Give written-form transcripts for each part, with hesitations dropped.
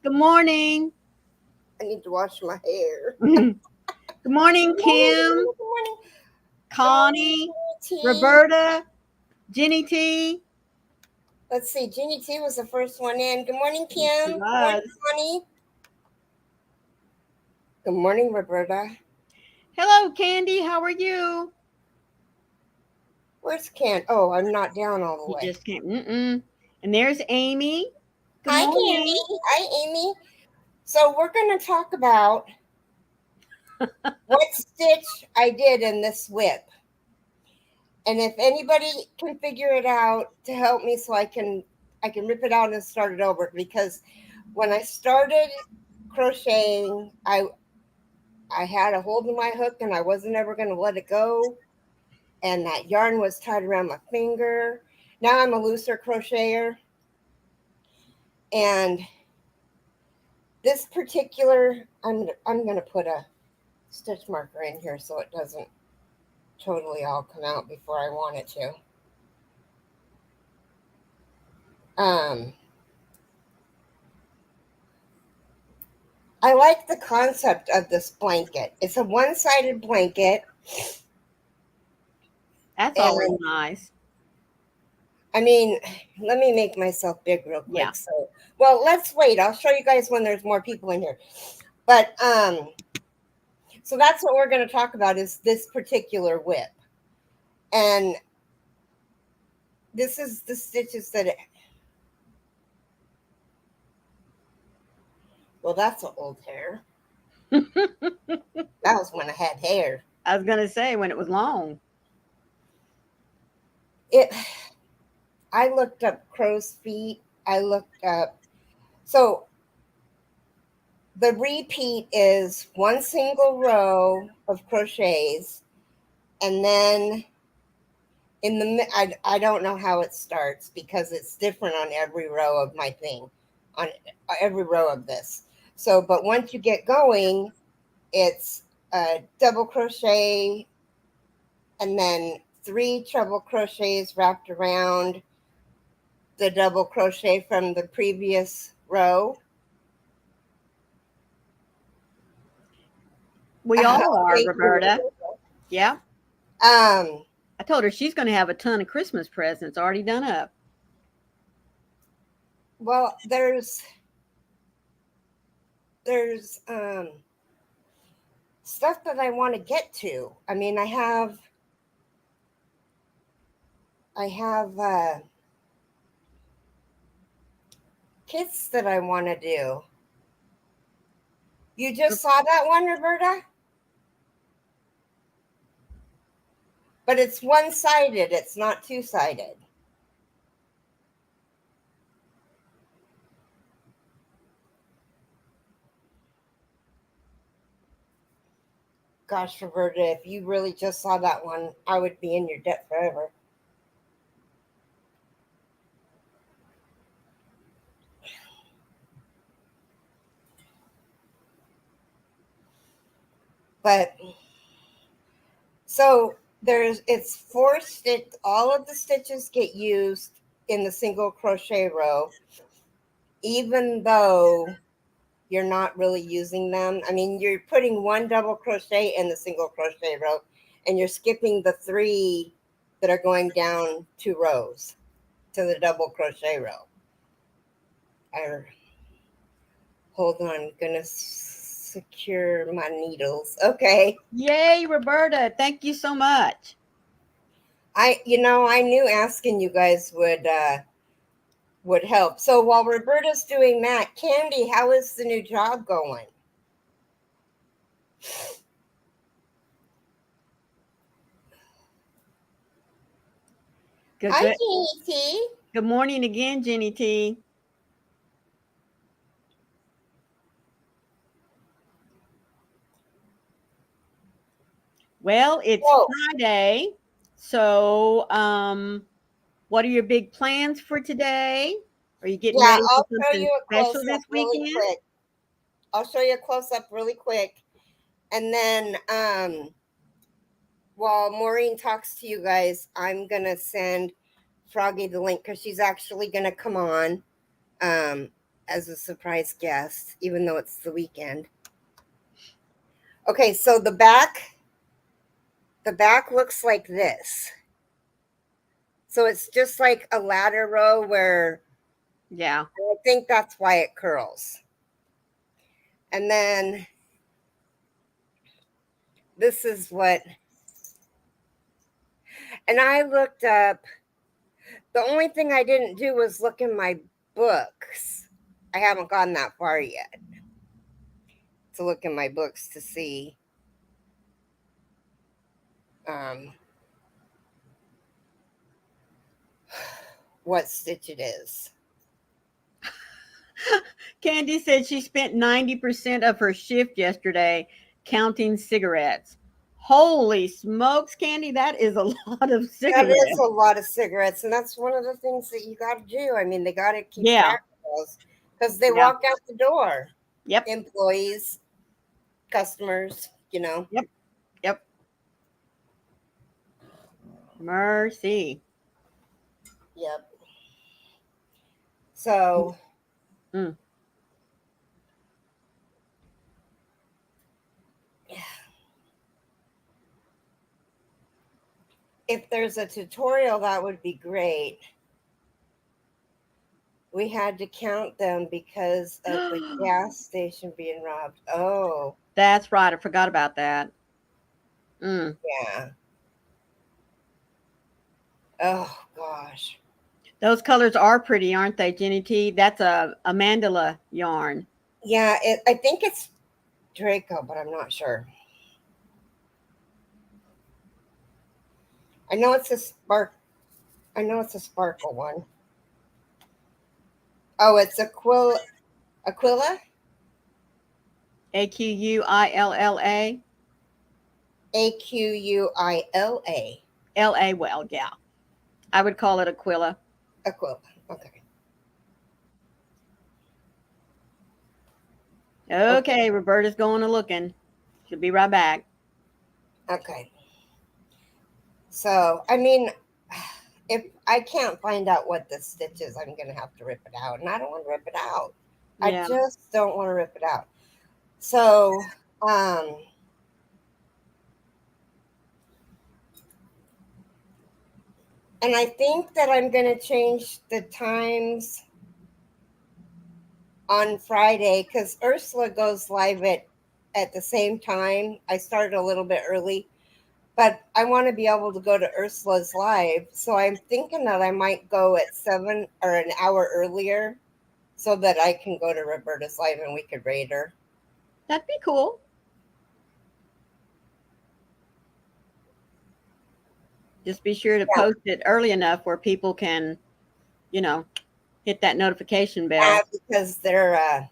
Good morning. I need to wash my hair. Good morning, Kim, Good morning. Good morning, Connie, Ginny T. Roberta, Jenny T. Let's see. Ginny T was the first one in. Good morning, Yes, she Kim. Good morning, was. Connie. Good morning, Roberta. Hello, Candy. How are you? Where's Ken? Oh, I'm not down all the She way. just can't. And there's Amy. Good Hi, Candy. morning. Hi, Amy. So we're going to talk about what stitch I did in this whip. And if anybody can figure it out to help me so I can rip it out and start it over, because when I started crocheting, I had a hold of my hook and I wasn't ever going to let it go, and that yarn was tied around my finger. Now I'm a looser crocheter, and this particular I'm going to put a stitch marker in here so it doesn't totally all come out before I want it to. I like the concept of this blanket. It's a one-sided blanket. That's And always nice. I mean, let me make myself big real quick. Yeah. So, well, let's wait. I'll show you guys when there's more people in here. But so that's what we're going to talk about is this particular whip. And this is the stitches that well, that's an old hair. That was when I had hair. I was going to say when it was long. I looked up crow's feet. I looked up. So the repeat is one single row of crochets, and then in the I don't know how it starts because it's different on every row of my thing, on every row of this. So, but once you get going, it's a double crochet and then 3 treble crochets wrapped around the double crochet from the previous row. We all are, Okay. Roberta. Yeah. Um, I told her she's going to have a ton of Christmas presents already done up. well, there's stuff that I want to get to. I mean, I have kits that I want to do. You just saw that one, Roberta? But it's one-sided. It's not two-sided. Gosh, Roberta, if you really just saw that one, I would be in your debt forever. But so it's 4 stitch. All of the stitches get used in the single crochet row, even though you're not really using them. I mean, you're putting 1 double crochet in the single crochet row, and you're skipping the 3 that are going down 2 rows to the double crochet row. Hold on, gonna secure my needles. Okay. Yay, Roberta. Thank you so much. I knew asking you guys would help. So while Roberta's doing that, Candy, how is the new job going? Good, Hi, good. Jeannie T. Good morning again, Jenny T. Well, it's Friday. So, what are your big plans for today? Are you getting ready for I'll show something you a special close this up really weekend? quick. I'll show you a close up really quick. And then while Maureen talks to you guys, I'm going to send Froggy the link because she's actually going to come on as a surprise guest, even though it's the weekend. Okay, so the back looks like this. So it's just like a ladder row where, Yeah. I think that's why it curls. And then this is what, and I looked up, the only thing I didn't do was look in my books. I haven't gone that far yet to look in my books to see what stitch it is. Candy said she spent 90% of her shift yesterday counting cigarettes. Holy smokes, Candy, that is a lot of That cigarettes. is a lot of cigarettes, and that's one of the things that you got to do. I mean, they got to keep Yeah. track of those because they Yeah. walk out the door. Yep. Employees, customers, Yep. Yep. Mercy. Yep. So, Mm. if there's a tutorial, that would be great. We had to count them because of the gas station being robbed. Oh, That's right. I forgot about that. Mm. yeah. Oh, gosh. Those colors are pretty, aren't they, Jenny T? That's a mandala yarn. Yeah, I think it's Draco, but I'm not sure. I know it's a sparkle one. Oh, it's Aquila. Aquilla. Aquila. LA. Well, yeah. I would call it Aquilla. Aquila. Okay. Okay, Roberta's going to looking. She'll be right back. Okay. So, I mean, if I can't find out what the stitch is, I'm going to have to rip it out. And I don't want to rip it out. Yeah. I just don't want to rip it out. So, and I think that I'm going to change the times on Friday because Ursula goes live at the same time. I started a little bit early, but I want to be able to go to Ursula's live. So I'm thinking that I might go at 7 or an hour earlier so that I can go to Roberta's live and we could raid her. That'd be cool. Just be sure to post it early enough where people can, hit that notification bell. Yeah, because they're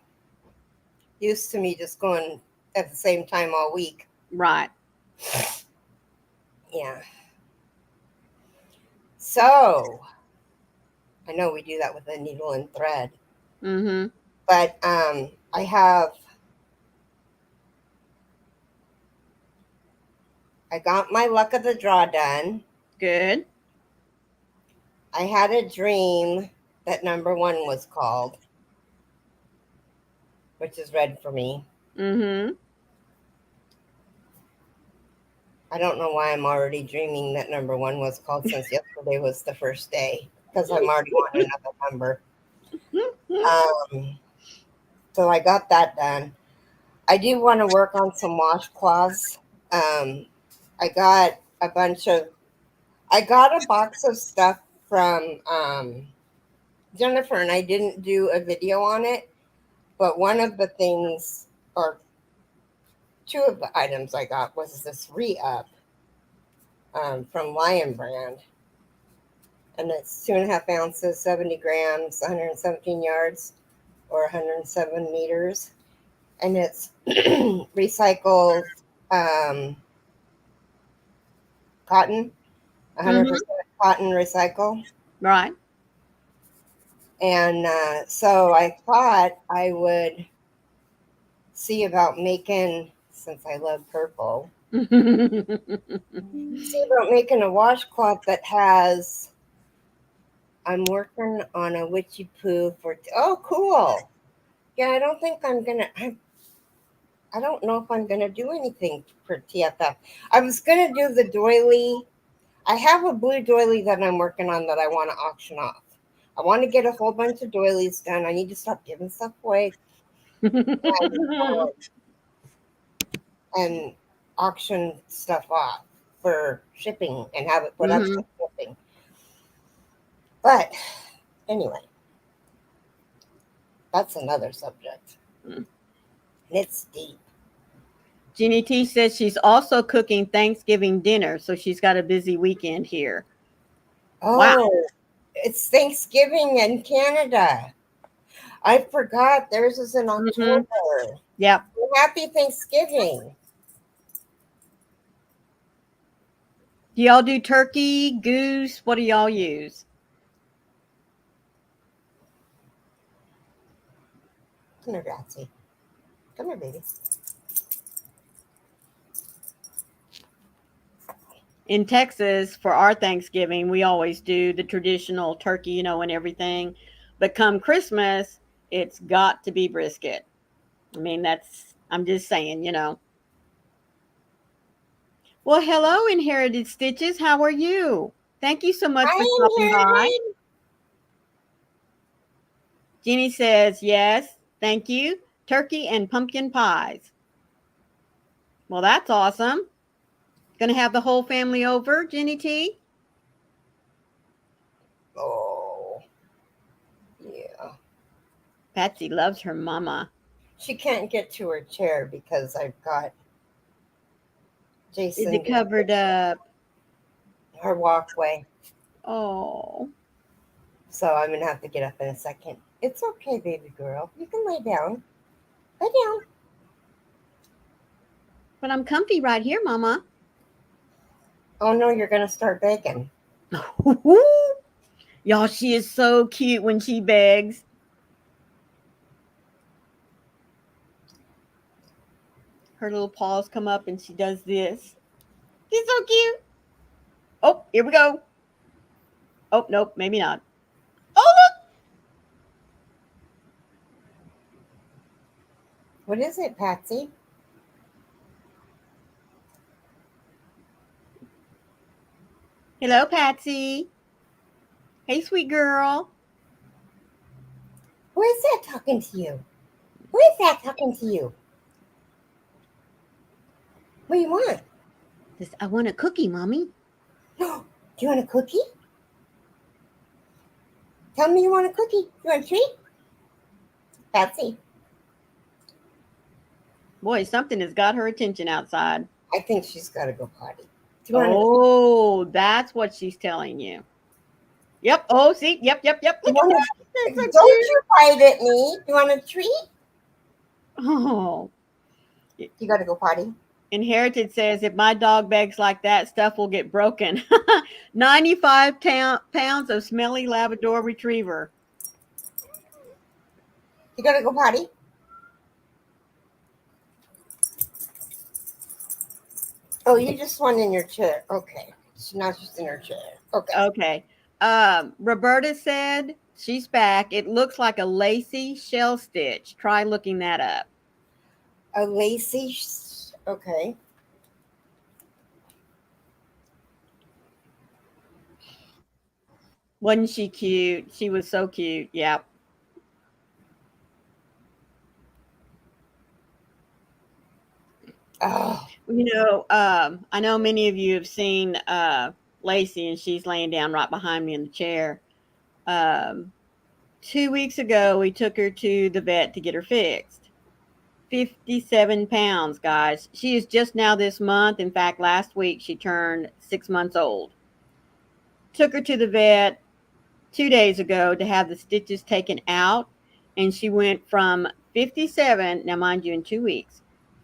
used to me just going at the same time all week. Right. Yeah. So, I know we do that with a needle and thread. Mm-hmm. But I got my luck of the draw done. Good. I had a dream that number 1 was called, which is red for me. Mm-hmm. I don't know why I'm already dreaming that number 1 was called since yesterday was the first day, because I'm already on another number. So I got that done. I do want to work on some washcloths. I got a box of stuff from Jennifer, and I didn't do a video on it, but one of the things, or 2 of the items I got, was this re-up from Lion Brand, and it's 2.5 ounces, 70 grams, 117 yards, or 107 meters, and it's recycled cotton, 100% cotton recycle. Right. And so I thought I would see about making, since I love purple, see about making a washcloth that has, I'm working on a witchy poo for, oh, cool. Yeah, I don't think I'm gonna. I don't know if I'm gonna do anything for TFF. I was gonna do the doily. I have a blue doily that I'm working on that I want to auction off. I want to get a whole bunch of doilies done. I need to stop giving stuff away and auction stuff off for shipping and have it put up for shipping. But anyway, that's another subject. It's deep. Jeannie T says she's also cooking Thanksgiving dinner, so she's got a busy weekend here. Wow. Oh, it's Thanksgiving in Canada. I forgot theirs is in October. Yep. Happy Thanksgiving. Do y'all do turkey, goose? What do y'all use? Come here, Betsy. Come here, baby. In Texas, for our Thanksgiving, we always do the traditional turkey, you know, and everything. But come Christmas, it's got to be brisket. I mean, I'm just saying, you know. Well, hello, Inherited Stitches. How are you? Thank you so much for stopping by. Jeannie says, yes, thank you. Turkey and pumpkin pies. Well, that's awesome. Going to have the whole family over, Jeannie T? Oh, yeah. Patsy loves her mama. She can't get to her chair because I've got Jason. Is it covered up? Her walkway. Oh. So I'm going to have to get up in a second. It's okay, baby girl. You can lay down. Lay down. But I'm comfy right here, Mama. Oh, no, you're going to start begging. Y'all, she is so cute when she begs. Her little paws come up and she does this. She's so cute. Oh, here we go. Oh, nope, maybe not. Oh, look. What is it, Patsy? Hello, Patsy. Hey, sweet girl. Who is that talking to you? Who is that talking to you? What do you want? I want a cookie, Mommy. Do you want a cookie? Tell me you want a cookie. You want a treat? Patsy. Boy, something has got her attention outside. I think she's got to go potty. Oh, that's what she's telling you. Yep. Oh, see? Yep. Look at that. Don't you bite at me. You want a treat? Oh. You got to go potty. Inherited says, if my dog begs like that, stuff will get broken. 95 pounds of smelly Labrador retriever. You got to go potty? Oh, you just went in your chair. Okay. She's not just in her chair. Okay. Roberta said she's back. It looks like a lacy shell stitch. Try looking that up. A lacy. Okay. Wasn't she cute? She was so cute. Yep. Oh. You know, I know many of you have seen Lacey, and she's laying down right behind me in the chair. 2 weeks ago, we took her to the vet to get her fixed. 57 pounds, guys. She is just now this month. In fact, last week she turned 6 months old. Took her to the vet 2 days ago to have the stitches taken out, and she went from 57, now mind you, in 2 weeks,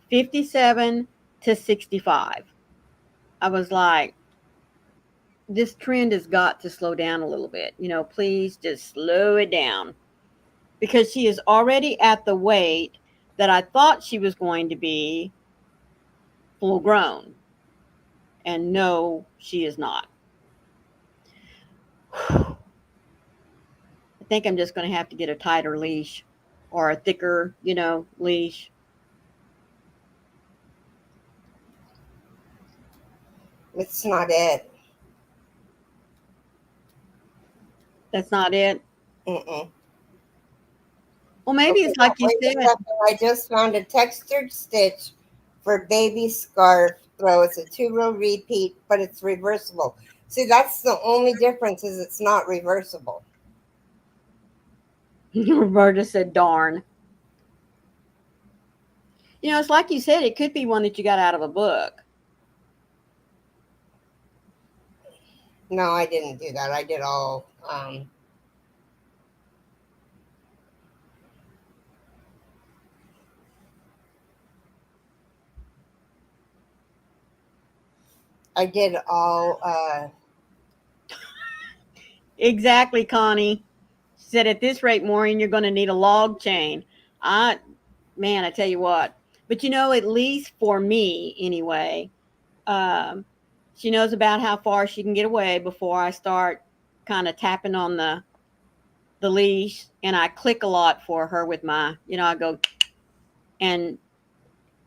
57 to 65. I was like, this trend has got to slow down a little bit. You know, please just slow it down, because she is already at the weight that I thought she was going to be full grown. And no, she is not. I think I'm just going to have to get a tighter leash. or a thicker, leash. It's not it. That's not it. Mm-mm. Well, maybe Okay, it's now like you wait a said. second. I just found a textured stitch for baby scarf throw. It's a 2-row repeat, but it's reversible. See, that's the only difference is it's not reversible. Roberta said, darn. It's like you said, it could be one that you got out of a book. No, I didn't do that. I did all. I did all. Exactly, Connie. She said, at this rate, Maureen, you're going to need a log chain. I, man, I tell you what. But at least for me, anyway, um, she knows about how far she can get away before I start kind of tapping on the leash, and I click a lot for her with my, I go, and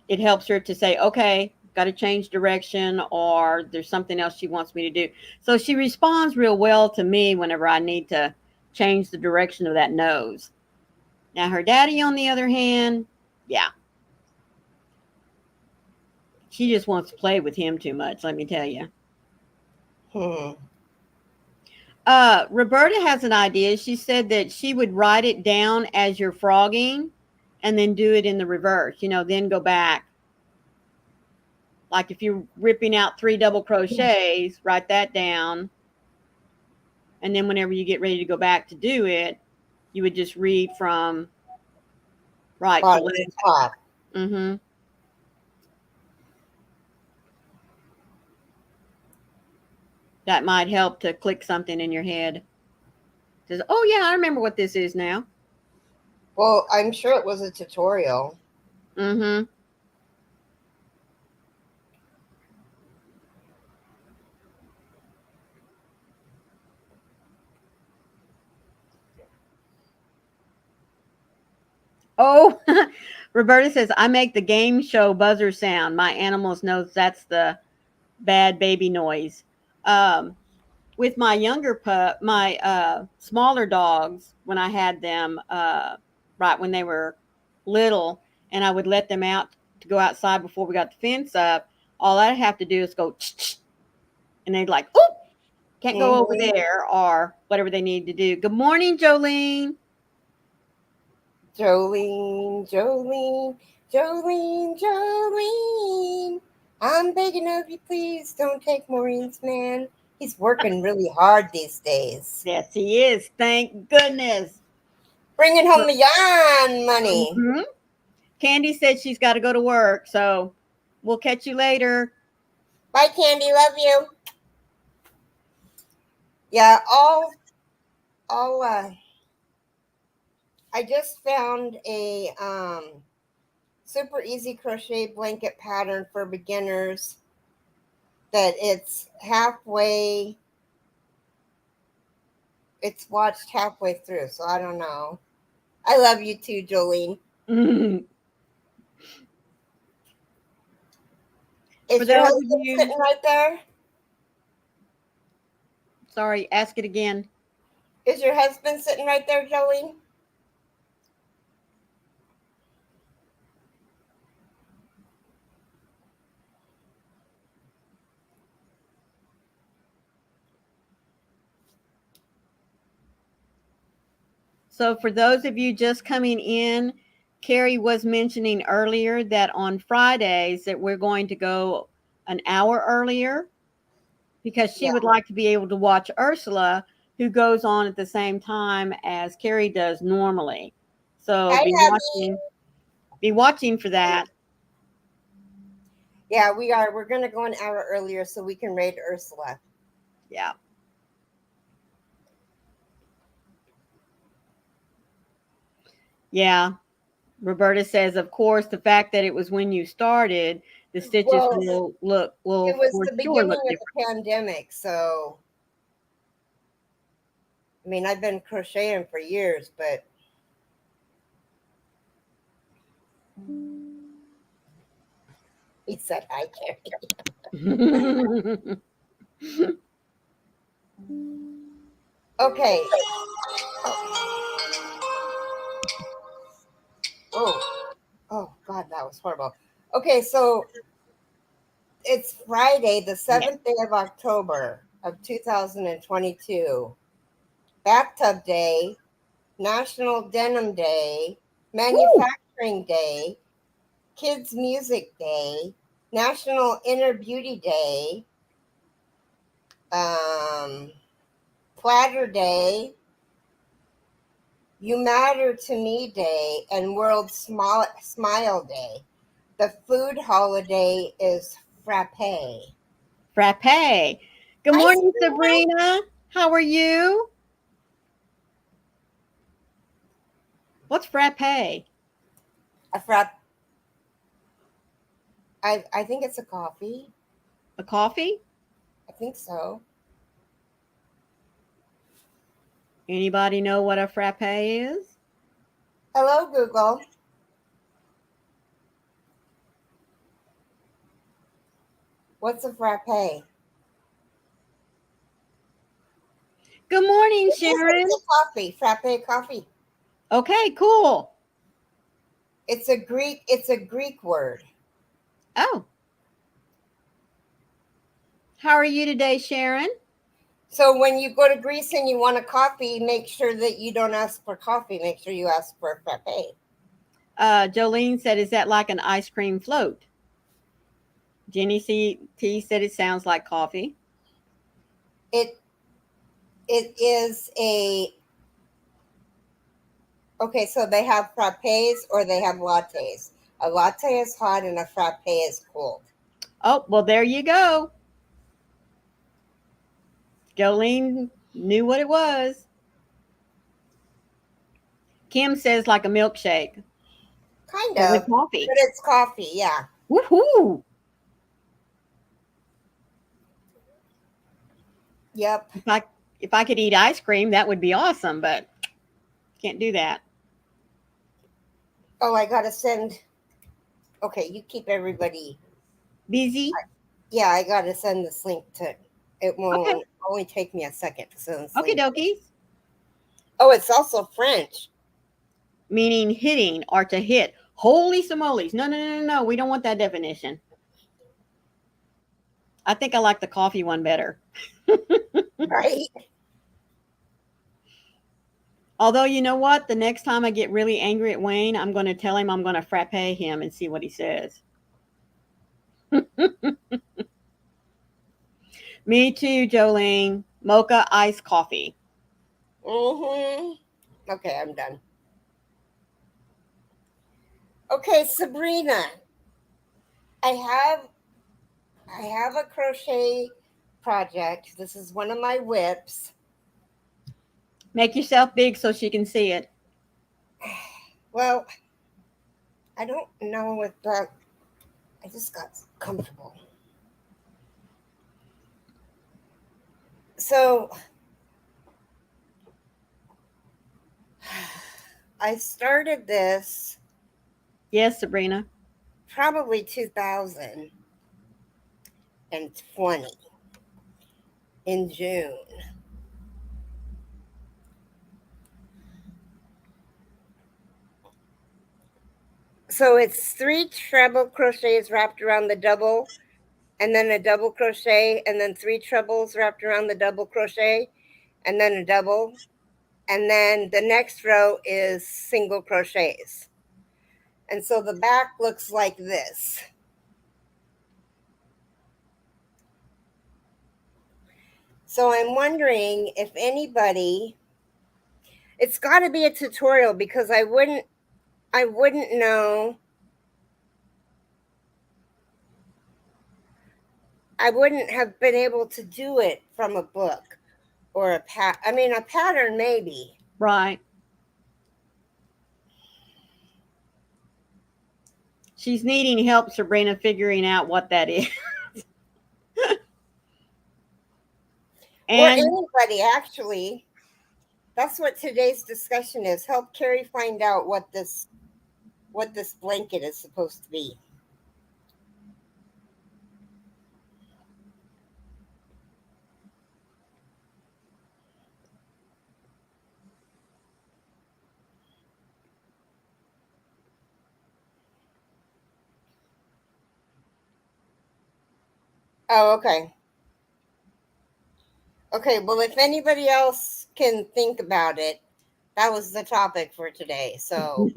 it helps her to say, okay, got to change direction, or there's something else she wants me to do. So she responds real well to me whenever I need to change the direction of that nose. Now, her daddy, on the other hand, yeah, she just wants to play with him too much, let me tell you. Hmm. Roberta has an idea. She said that she would write it down as you're frogging and then do it in the reverse, then go back. Like if you're ripping out 3 double crochets, write that down. And then whenever you get ready to go back to do it, you would just read from right to Bottom to left. top. Mm-hmm. That might help to click something in your head. Says, oh yeah, I remember what this is now. Well, I'm sure it was a tutorial. Mm-hmm. Oh, Roberta says, I make the game show buzzer sound. My animals knows that's the bad baby noise. Um, with my younger pup, my smaller dogs, when I had them, right when they were little, and I would let them out to go outside before we got the fence up, all I'd have to do is go, and they'd like, oh, can't go over Mm-hmm. there, or whatever they need to do. Good morning, Jolene. Jolene, Jolene, Jolene, Jolene. I'm begging of you, please don't take Maureen's man. He's working really hard these days. Yes, he is. Thank goodness. Bringing home the yarn money. Mhm. Candy said she's got to go to work, so we'll catch you later. Bye, Candy. Love you. Yeah, all. I just found a super easy crochet blanket pattern for beginners. That it's halfway. It's watched halfway through, so I don't know. I love you too, Jolene. For Is your those of husband you, sitting right there? sorry, ask it again. Is your husband sitting right there, Jolene? So, for those of you just coming in, Keri was mentioning earlier that on Fridays that we're going to go an hour earlier because she Yeah. would like to be able to watch Ursula, who goes on at the same time as Keri does normally. So Hi, Abby. be watching for that. Yeah, we are. We're going to go an hour earlier so we can raid Ursula. Yeah. Yeah. Roberta says, of course, the fact that it was when you started, the stitches Well, will it was for the sure beginning look of different. the pandemic, so I mean, I've been crocheting for years, but He said hi, Keri. Okay. Oh, God, that was horrible. Okay, so it's Friday, the 7th day of October of 2022. Bathtub Day, National Denim Day, Manufacturing Day, Kids Music Day, National Inner Beauty Day, Platter Day, You Matter to Me Day, and World Smile Day. The food holiday is frappe. Frappe. Good Hi, morning, Sabrina. Sabrina. How are you? What's frappe? A frappe. I think it's a coffee. A coffee? I think so. Anybody know what a frappe is? Hello, Google. What's a frappe? Good morning, It's Sharon. a coffee. Frappe coffee. Okay, cool. It's a Greek word. Oh. How are you today, Sharon? So when you go to Greece and you want a coffee, make sure that you don't ask for coffee. Make sure you ask for a frappe. Jolene said, is that like an ice cream float? Jenny T said it sounds like coffee. It is a okay. So they have frappes or they have lattes. A latte is hot and a frappe is cold. Oh, well, there you go. Jolene knew what it was. Kim says like a milkshake, Kind but with of, coffee. but it's coffee. Yeah. Woohoo! Yep. If I could eat ice cream, that would be awesome, but can't do that. Oh, I gotta send. Okay, you keep everybody. Busy? Yeah, I gotta send this link to. It Okay. won't only take me a second to send this Okay, link. dokies. Oh, it's also French. Meaning hitting or to hit. Holy smolies. No. We don't want that definition. I think I like the coffee one better. Right. Although, you know what? The next time I get really angry at Wayne, I'm going to tell him I'm going to frappe him and see what he says. Me too, Jolene. Mocha iced coffee. Okay, I'm done. Okay, Sabrina. I have a crochet project. This is one of my whips. Make yourself big so she can see it. Well, I don't know if that. I just got comfortable. So I started this Yes, Sabrina. probably 2020 in June. So it's 3 treble crochets wrapped around the double, and then a double crochet, and then 3 trebles wrapped around the double crochet, and then a double, and then the next row is single crochets. And so the back looks like this. So I'm wondering if anybody, it's got to be a tutorial because I wouldn't know. I wouldn't have been able to do it from a book or a pattern maybe. Right. She's needing help, Sabrina, figuring out what that is. Or And anybody, actually. That's what today's discussion is. Help Keri find out what this blanket is supposed to be. Oh, okay. Okay, well, if anybody else can think about it, that was the topic for today. So,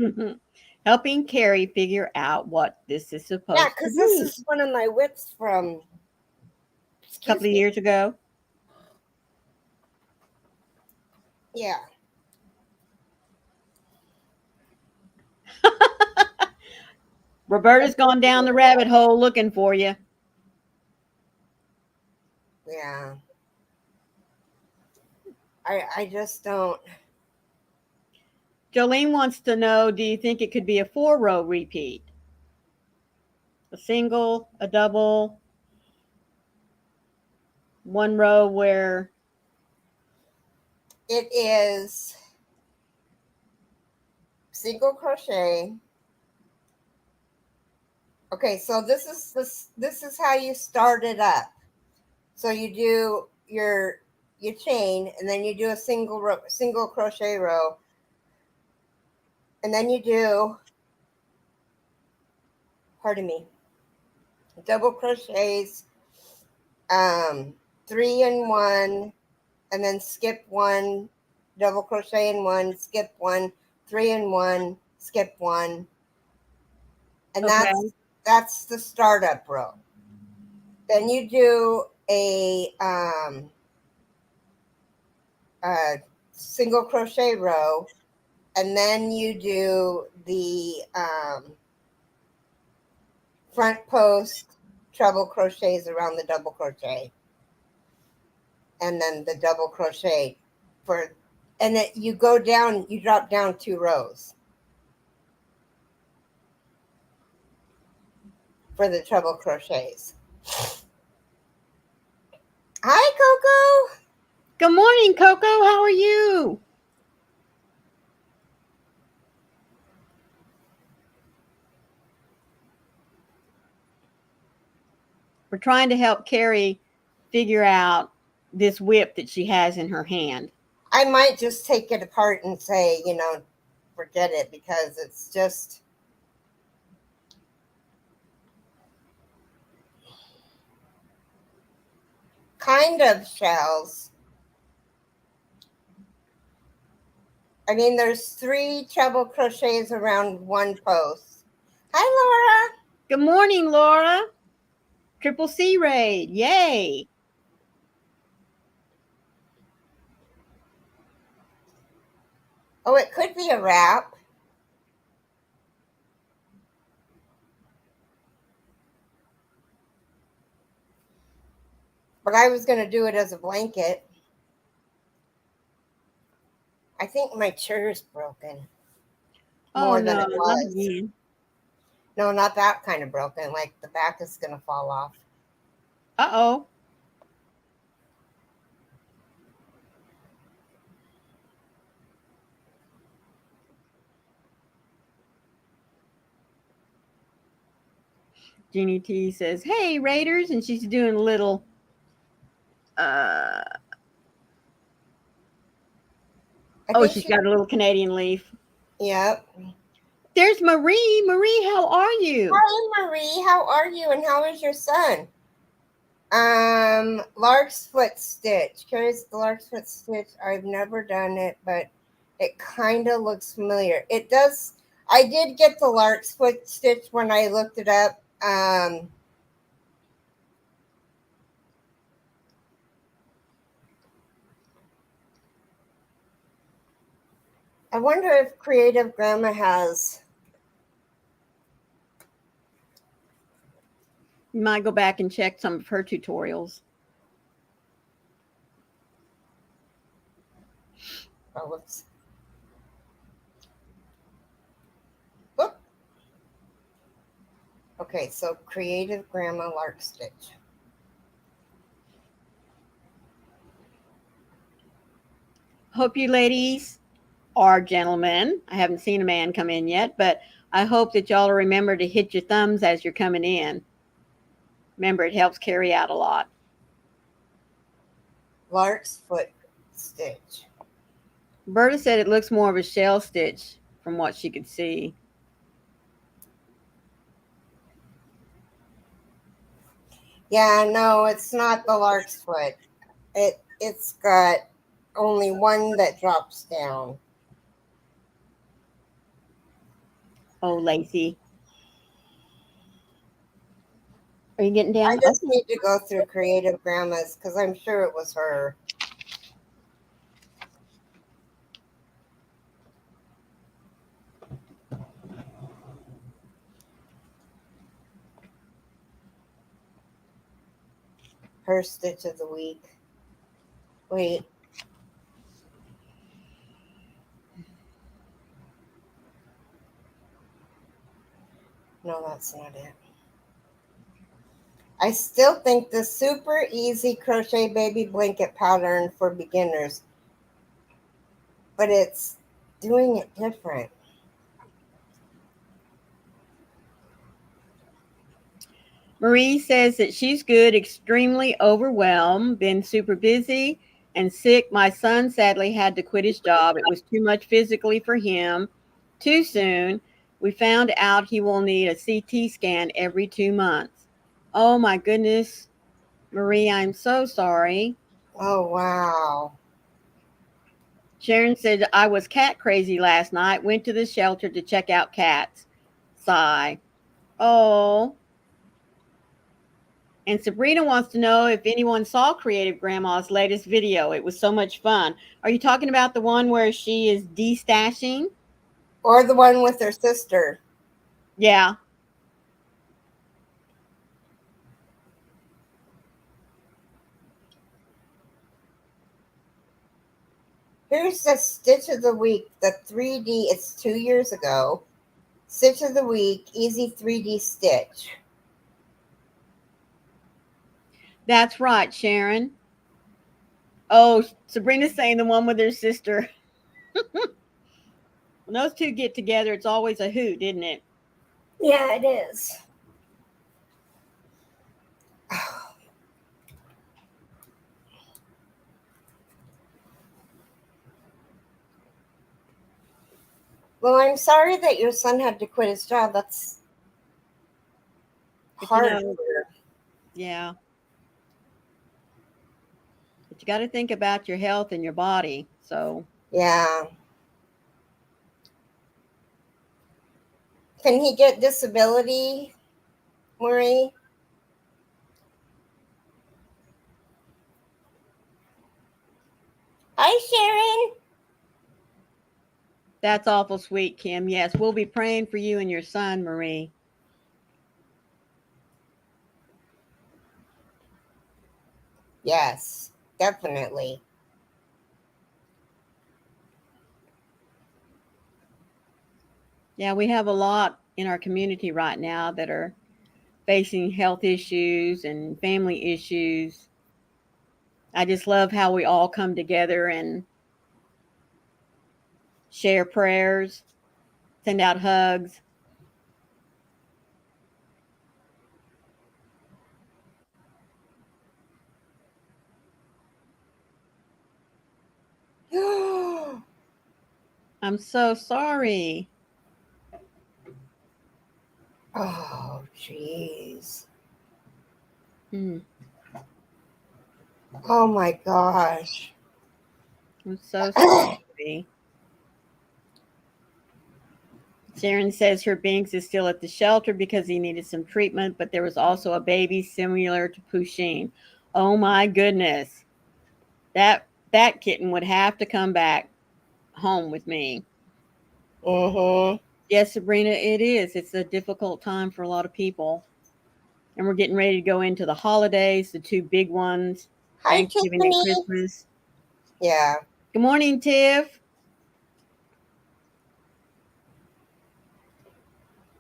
Helping Keri figure out what this is yeah, supposed to because this be. is one of my whips from, A couple excuse of me. years ago. Yeah. Roberta's gone down the rabbit hole looking for you. Yeah. I just don't. Jolene wants to know, do you think it could be a 4-row repeat? A single, a double, one row where It is single crochet. Okay, so this is how you start it up. So you do your chain, and then you do a single crochet row, and then you do, pardon me, double crochets, 3 in 1, and then skip 1, double crochet in 1, skip 1, 3 in 1, skip 1, and okay. that's the startup row. Then you do a single crochet row, and then you do the front post treble crochets around the double crochet, and then the double crochet for, and then you drop down 2 rows for the treble crochets. Hi, Coco. Good morning, Coco. How are you? We're trying to help Keri figure out this whip that she has in her hand. I might just take it apart and say, forget it, because it's just kind of shells. I mean, there's 3 treble crochets around 1 post. Hi, Laura. Good morning, Laura. Triple C raid. Yay. Oh, it could be a wrap. But I was going to do it as a blanket. I think my chair's broken Oh, more than no, it not was. again. No, not that kind of broken. Like the back is going to fall off. Uh-oh. Jeannie T says, hey, Raiders. And she's doing a little, uh, I oh, think she's got a little Canadian leaf. Yep. There's Marie. Marie, how are you? Hi, Marie. How are you? And how is your son? Lark's foot stitch. Keri's the Lark's foot stitch. I've never done it, but it kind of looks familiar. It does. I did get the Lark's foot stitch when I looked it up. I wonder if Creative Grandma has. You might go back and check some of her tutorials. Oh, whoops. Whoop. Okay, so Creative Grandma Lark stitch. Hope you ladies are gentlemen. I haven't seen a man come in yet, but I hope that y'all remember to hit your thumbs as you're coming in. Remember, it helps Keri out a lot. Lark's foot stitch. Berta said it looks more of a shell stitch from what she could see. Yeah, no, it's not the lark's foot. It's got only one that drops down. Oh, Lacey. Are you getting I down? just Okay. need to go through Creative Grandma's because I'm sure it was her. Her stitch of the week. Wait. No, that's not it. I still think the super easy crochet baby blanket pattern for beginners, but it's doing it different. Marie says that she's good, extremely overwhelmed, been super busy and sick. My son sadly had to quit his job. It was too much physically for him too soon. We found out he will need a CT scan every 2 months. Oh my goodness, Marie, I'm so sorry. Oh, wow. Sharon said, I was cat crazy last night, went to the shelter to check out cats. Sigh. Oh. And Sabrina wants to know if anyone saw Creative Grandma's latest video. It was so much fun. Are you talking about the one where she is destashing? Or the one with her sister. Yeah. Here's the stitch of the week, the 3D. It's 2 years ago. Stitch of the week, easy 3D stitch. That's right, Sharon. Oh, Sabrina's saying the one with her sister. When those two get together, it's always a hoot, isn't it? Yeah, it is. Well, I'm sorry that your son had to quit his job. That's But hard. yeah. But you got to think about your health and your body. So, Yeah. Can he get disability, Marie? Hi, Sharon. that's awful sweet, Kim. Yes, we'll be praying for you and your son, Marie. Yes, definitely. Yeah, we have a lot in our community right now that are facing health issues and family issues. I just love how we all come together and share prayers, send out hugs. I'm so sorry. Oh, jeez. Mm, Oh, my gosh. I'm so sorry. Sharon says her Binks is still at the shelter because he needed some treatment, but there was also a baby similar to Pusheen. Oh my goodness. That kitten would have to come back home with me. Mm-hmm. Yes, Sabrina, it is. It's a difficult time for a lot of people. And we're getting ready to go into the holidays, the two big ones, Hi, Thanksgiving and Tiffany. Christmas. Yeah. Good morning, Tiff.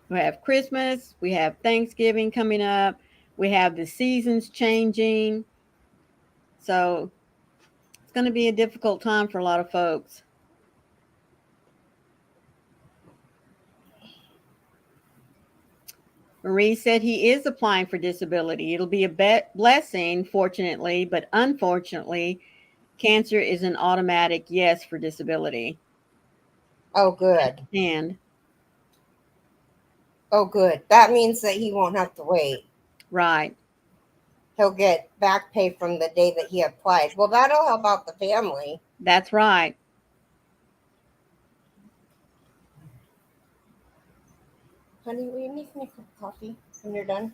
We have Christmas, we have Thanksgiving coming up, we have the seasons changing. So it's going to be a difficult time for a lot of folks. Marie said he is applying for disability. It'll be a blessing, fortunately, but unfortunately, cancer is an automatic yes for disability. Oh, good. And Oh, good. That means that he won't have to wait. right. he'll get back pay from the day that he applied. Well, that'll help out the family. That's right. Honey, will you make me a cup of coffee when you're done?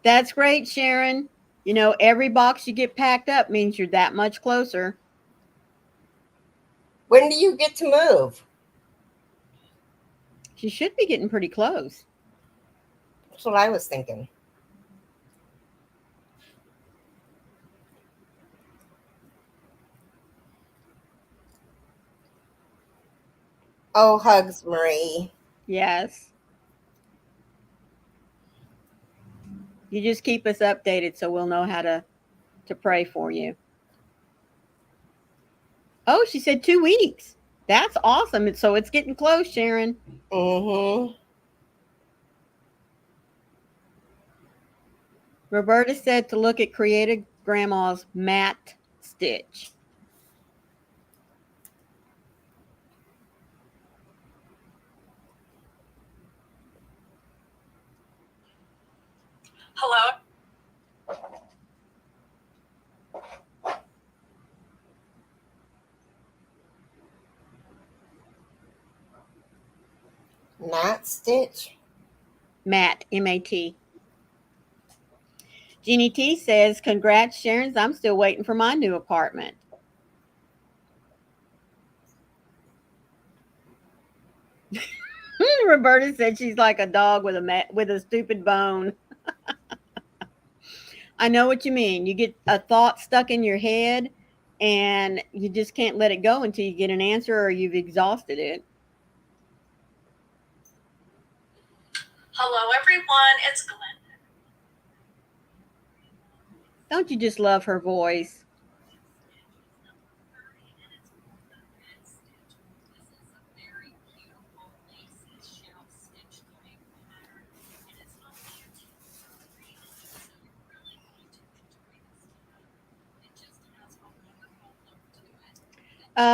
That's great, Sharon. You know, every box you get packed up means you're that much closer. When do you get to move? She should be getting pretty close. That's what I was thinking. Oh, hugs, Marie. Yes. You just keep us updated so we'll know how to pray for you. Oh, she said 2 weeks. That's awesome. So it's getting close, Sharon. Mm-hmm. Roberta said to look at Creative Grandma's mat stitch. Hello? Mat stitch? Mat, M-A-T. Jeannie T says, congrats, Sharon. I'm still waiting for my new apartment. Roberta said she's like a dog with a stupid bone. I know what you mean. You get a thought stuck in your head and you just can't let it go until you get an answer or you've exhausted it. Hello, everyone. It's Glenn. Don't you just love her voice?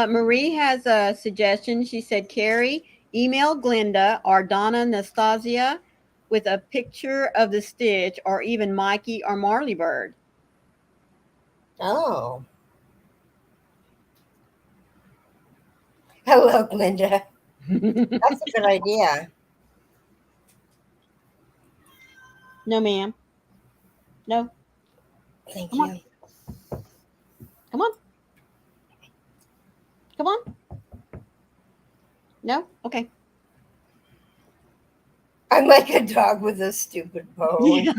Marie has a suggestion. She said, Keri, email Glenda or Donna Nastasia with a picture of the stitch, or even Mikey or Marley Bird. Oh. Hello, Glenda. That's a good idea. No, ma'am. No. Thank Come you. on. Come on. Come on. No? Okay. I'm like a dog with a stupid bone. Yeah.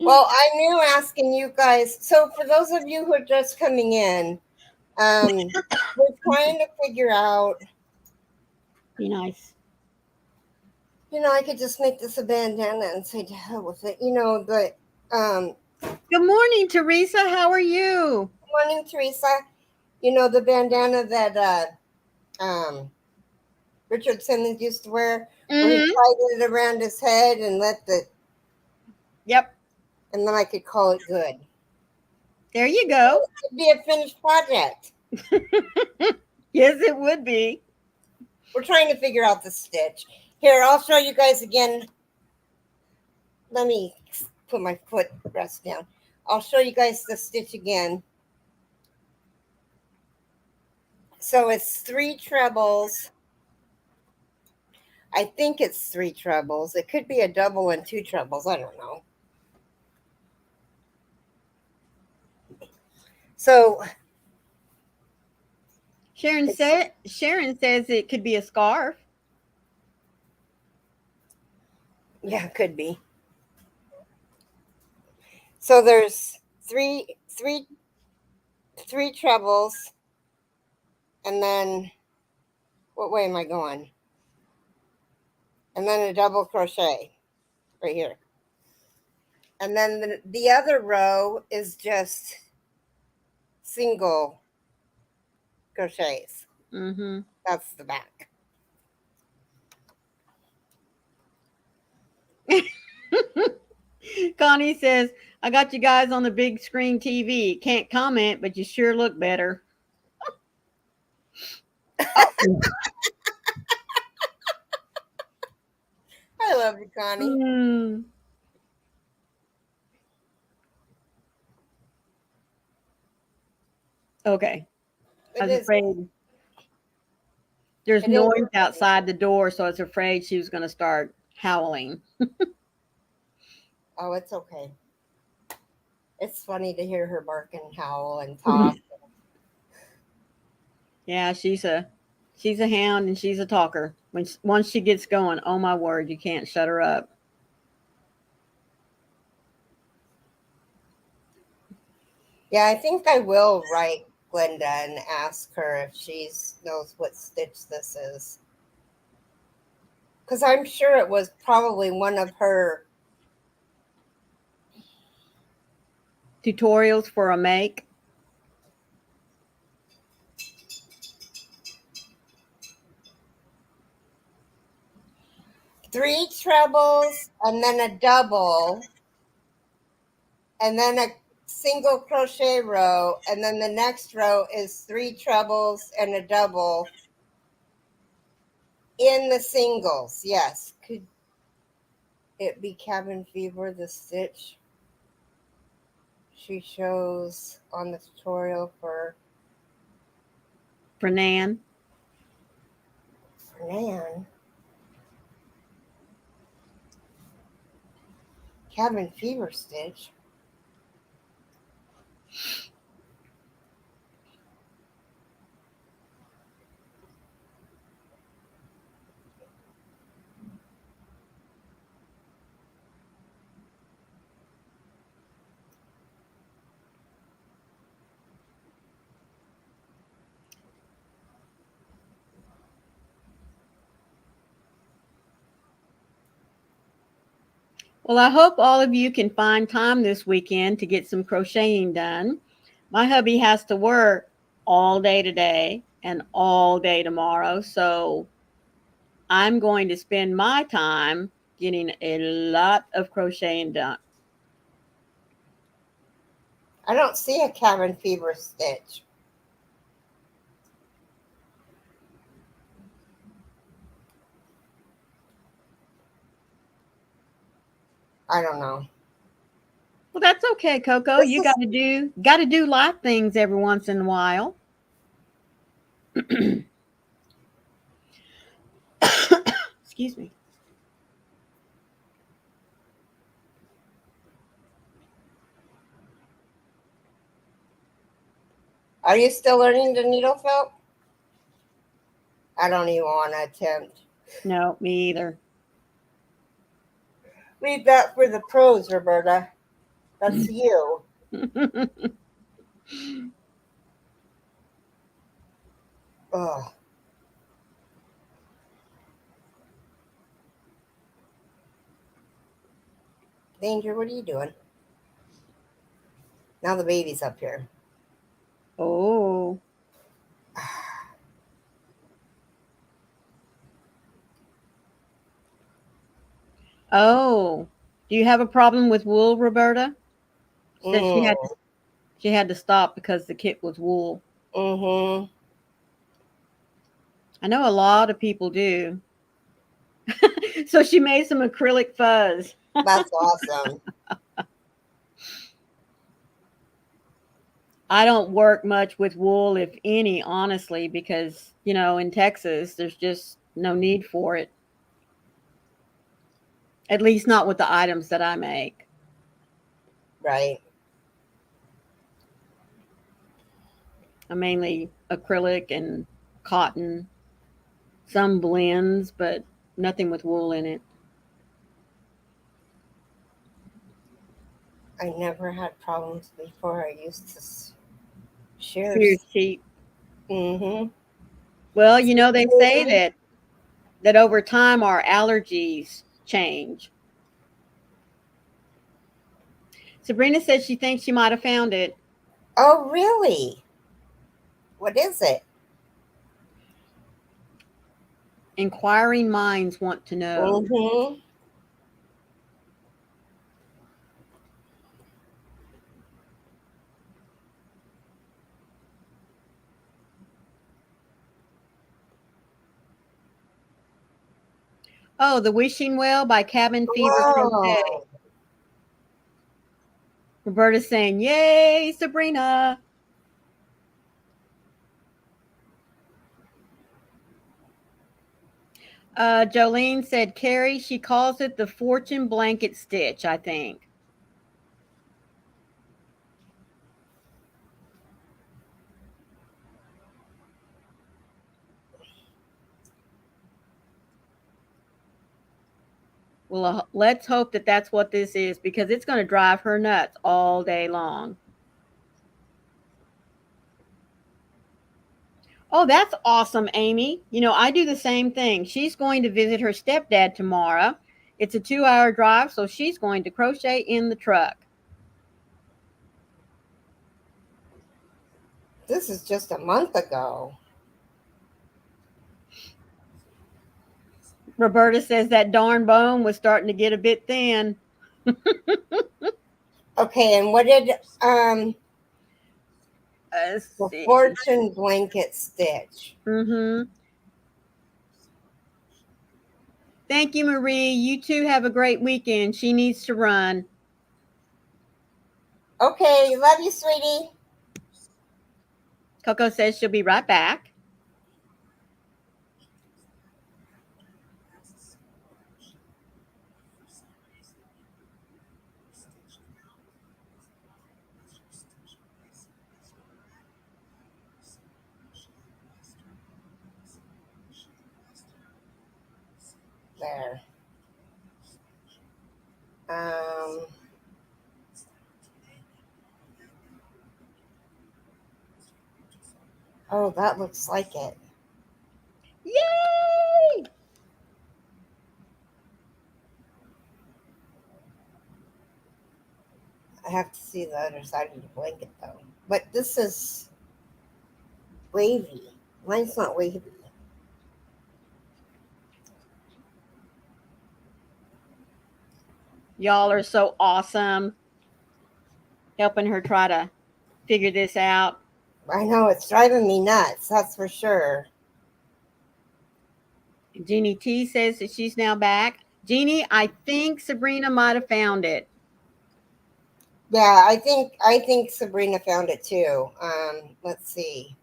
Well, I knew asking you guys. So, for those of you who are just coming in, we're trying to figure out. Be nice. You know, I could just make this a bandana and say to hell with it. You know, but Good morning, Teresa. How are you? good morning, Teresa. You know, the bandana that Richard Simmons used to wear, where he tied it around his head and let the. Yep. And then I could call it good. There you go. It'd be a finished project. Yes, it would be. We're trying to figure out the stitch. Here, I'll show you guys again. Let me put my foot rest down. I'll show you guys the stitch again. So it's 3 trebles. I think it's 3 trebles. It could be a double and 2 trebles. I don't know. So Sharon says it could be a scarf. Yeah, it could be. So there's three trebles, and then what way am I going? And then a double crochet right here. And then the other row is just single crochets. Mm-hmm. That's the back. Connie says, I got you guys on the big screen TV. Can't comment, but you sure look better. Oh. I love you, Connie. Hmm. Okay. I It was is. afraid there's It is. noise outside the door, so I was afraid she was going to start howling. Oh, it's okay. It's funny to hear her bark and howl and talk. Yeah, she's a hound and she's a talker. Once she gets going, oh my word, you can't shut her up. Yeah, I think I will write Glenda and ask her if she knows what stitch this is. Because I'm sure it was probably one of her. Tutorials for a make. 3 trebles and then a double and then a single crochet row, and then the next row is 3 trebles and a double in the singles. Yes. Could it be cabin fever, the stitch she shows on the tutorial for For Nan? Cabin fever stitch. Well, I hope all of you can find time this weekend to get some crocheting done. My hubby has to work all day today and all day tomorrow, so I'm going to spend my time getting a lot of crocheting done. I don't see a cabin fever stitch. I don't know. Well, that's okay, Coco. This You is got to do life things every once in a while. Excuse me. Are you still learning the needle felt? I don't even want to attempt. No, me either. Leave that for the pros, Roberta. That's you. Ugh. Danger, what are you doing? Now the baby's up here. Oh. Oh. Do you have a problem with wool, Roberta? She said Mm. she had to stop because the kit was wool. Mm-hmm. I know a lot of people do. So she made some acrylic fuzz. That's awesome. I don't work much with wool, if any, honestly, because, in Texas, there's just no need for it. At least not with the items that I make. Right. I'm mainly acrylic and cotton, some blends, but nothing with wool in it. I never had problems before. I used to share. Shears cheap. Mm-hmm. Well, they say that over time our allergies change. Sabrina said she thinks she might have found it. Oh, really? What is it? Inquiring minds want to know. Mm-hmm. Oh, The Wishing Well by Cabin Fever Crochet. Whoa. Roberta's saying, yay, Sabrina. Jolene said, Keri, she calls it the fortune blanket stitch, I think. Well, let's hope that that's what this is, because it's going to drive her nuts all day long. Oh, that's awesome, Amy. You know, I do the same thing. She's going to visit her stepdad tomorrow. It's a 2-hour drive, so she's going to crochet in the truck. This is just a month ago. Roberta says that darn bone was starting to get a bit thin. Okay, and what did the See. fortune blanket stitch? Mm-hmm. Thank you, Marie. You too have a great weekend. She needs to run. Okay, love you, sweetie. Coco says she'll be right back. There. Oh, that looks like it. Yay! I have to see the other side of the blanket though. But this is wavy. Mine's not wavy. Y'all are so awesome. Helping her try to figure this out. I know, it's driving me nuts, that's for sure. Jeannie T says that she's now back. Jeannie, I think Sabrina might have found it. Yeah, I think Sabrina found it too. Let's see.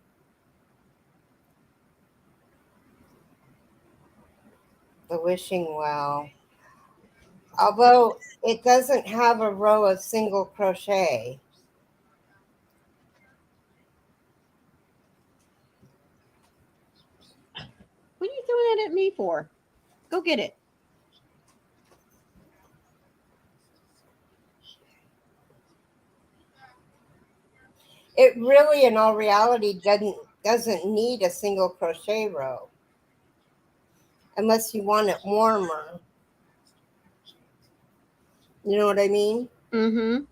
The wishing well. Although it doesn't have a row of single crochet. What are you throwing that at me for? Go get it. It really, in all reality, doesn't need a single crochet row. Unless you want it warmer. You know what I mean? Mm-hmm.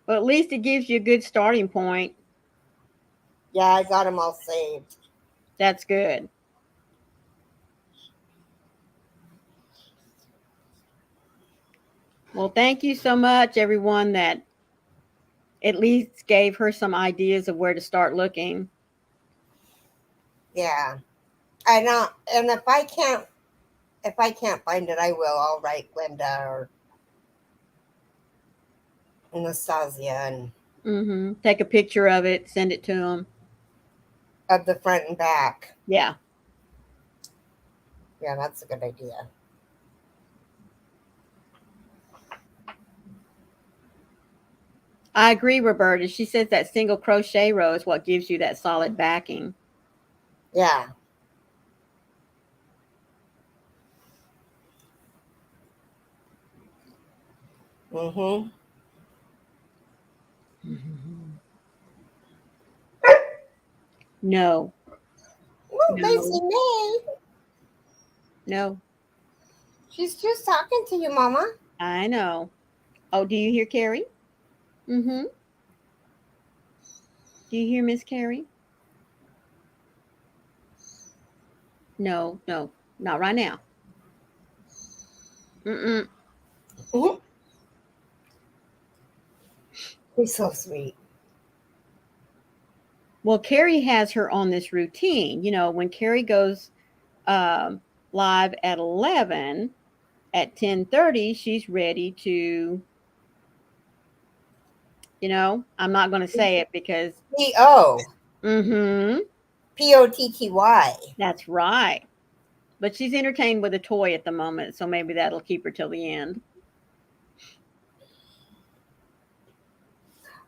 Well, at least it gives you a good starting point. Yeah, I got them all saved. That's good. Well, thank you so much, everyone, that at least gave her some ideas of where to start looking. Yeah. I know, and if I can't find it, I will. I'll write Linda or Anastasia and Mm-hmm. Take a picture of it, send it to them. of the front and back. Yeah. Yeah, that's a good idea. I agree, Roberta. She says that single crochet row is what gives you that solid backing. Yeah. Mm-hmm. No. Oh, No. Lazy May. No. She's just talking to you, Mama. I know. Oh, do you hear Keri? Mm-hmm. Do you hear Miss Keri? No, no, not right now. Mm-mm. Mm-hmm. He's so sweet. Well, Keri has her on this routine. You know, when Keri goes, live at 11. At 10:30, she's ready to, I'm not going to say it because. P-O. Mm-hmm. P-O-T-T-Y. That's right. But she's entertained with a toy at the moment, so maybe that'll keep her till the end.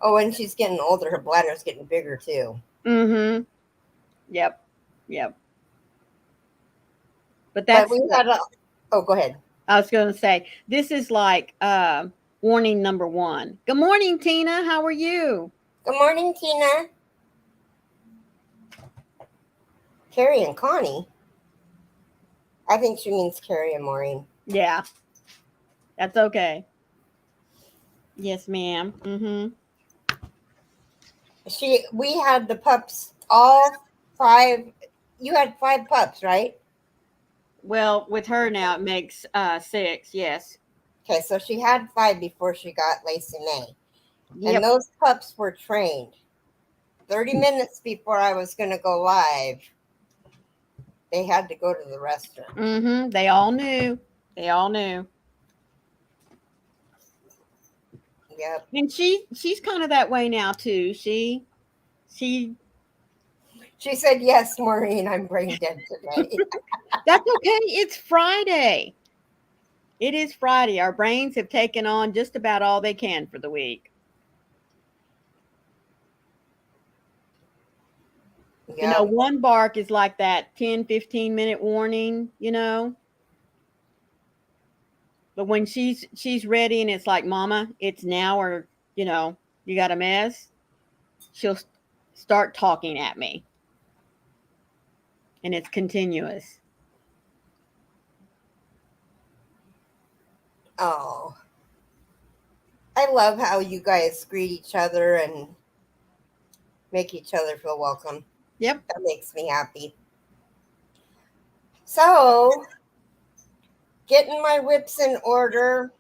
Oh, and she's getting older. Her bladder's getting bigger, too. Mm-hmm. Yep. But that's. we had a... Oh, go ahead. I was going to say, this is like warning number 1. Good morning, Tina. How are you? Good morning, Tina. Keri and Connie. I think she means Keri and Maureen. Yeah. That's okay. Yes, ma'am. Mm-hmm. We had the pups, all 5. You had 5 pups, right? Well, with her now, it makes 6. Yes. Okay, so she had 5 before she got Lacey May. Yep. And those pups were trained. 30 minutes before I was going to go live, they had to go to the restroom. Mm-hmm. They all knew. Yep. And she's kind of that way now too. She said, yes, Maureen, I'm brain dead today. That's okay. It's Friday. It is Friday. Our brains have taken on just about all they can for the week. Yep. One bark is like that 10, 15-minute warning, But when she's ready and it's like, Mama, it's now, or, you got a mess, she'll start talking at me. And it's continuous. Oh. I love how you guys greet each other and make each other feel welcome. Yep. That makes me happy. So, getting my whips in order.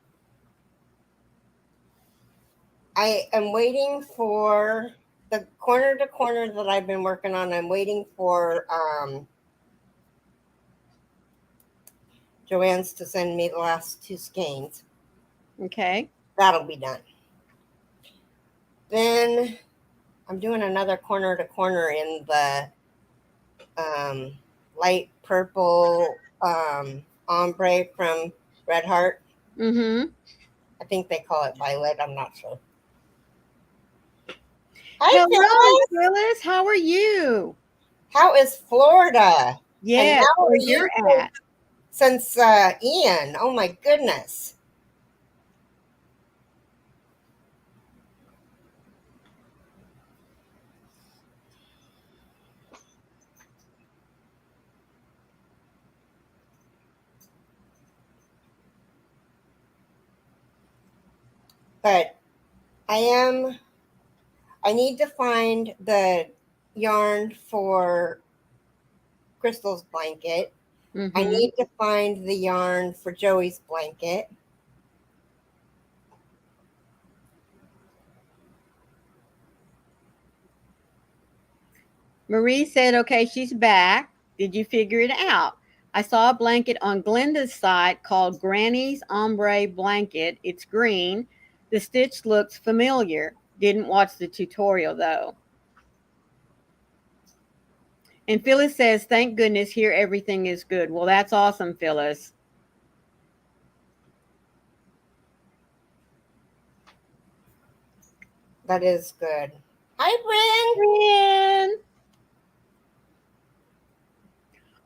I am waiting for the corner to corner that I've been working on. I'm waiting for Joanne's to send me the last 2 skeins. Okay. That'll be done. Then I'm doing another corner to corner in the light purple ombre from Red Heart. Mm-hmm. I think they call it violet. I'm not sure. Hello, Phyllis. How are you? How is Florida? Yeah, where you're at. Since Ian. Oh my goodness. But I need to find the yarn for Crystal's blanket. Mm-hmm. I need to find the yarn for Joey's blanket. Marie said, okay, she's back. Did you figure it out? I saw a blanket on Glenda's site called Granny's Ombre Blanket. It's green. The stitch looks familiar. Didn't watch the tutorial, though. And Phyllis says, thank goodness here everything is good. Well, that's awesome, Phyllis. That is good. Hi, Bryn.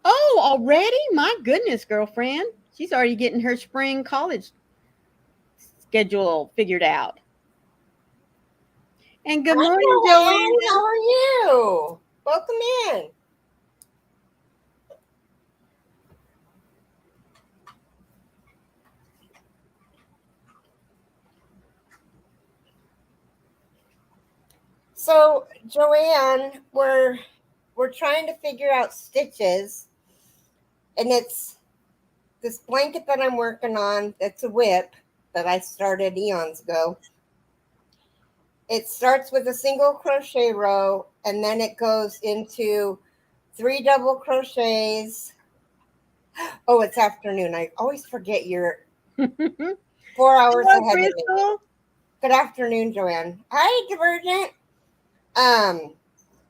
Oh, already? My goodness, girlfriend. She's already getting her spring college schedule figured out. And good morning, Joanne. How are you? Welcome in. So, Joanne, we're trying to figure out stitches, and it's this blanket that I'm working on. That's a whip that I started eons ago. It starts with a single crochet row, and then it goes into 3 double crochets, Oh, it's afternoon. I always forget you're Hello, 4 hours ahead of me. Crystal. Good afternoon, Joanne. Hi, Divergent.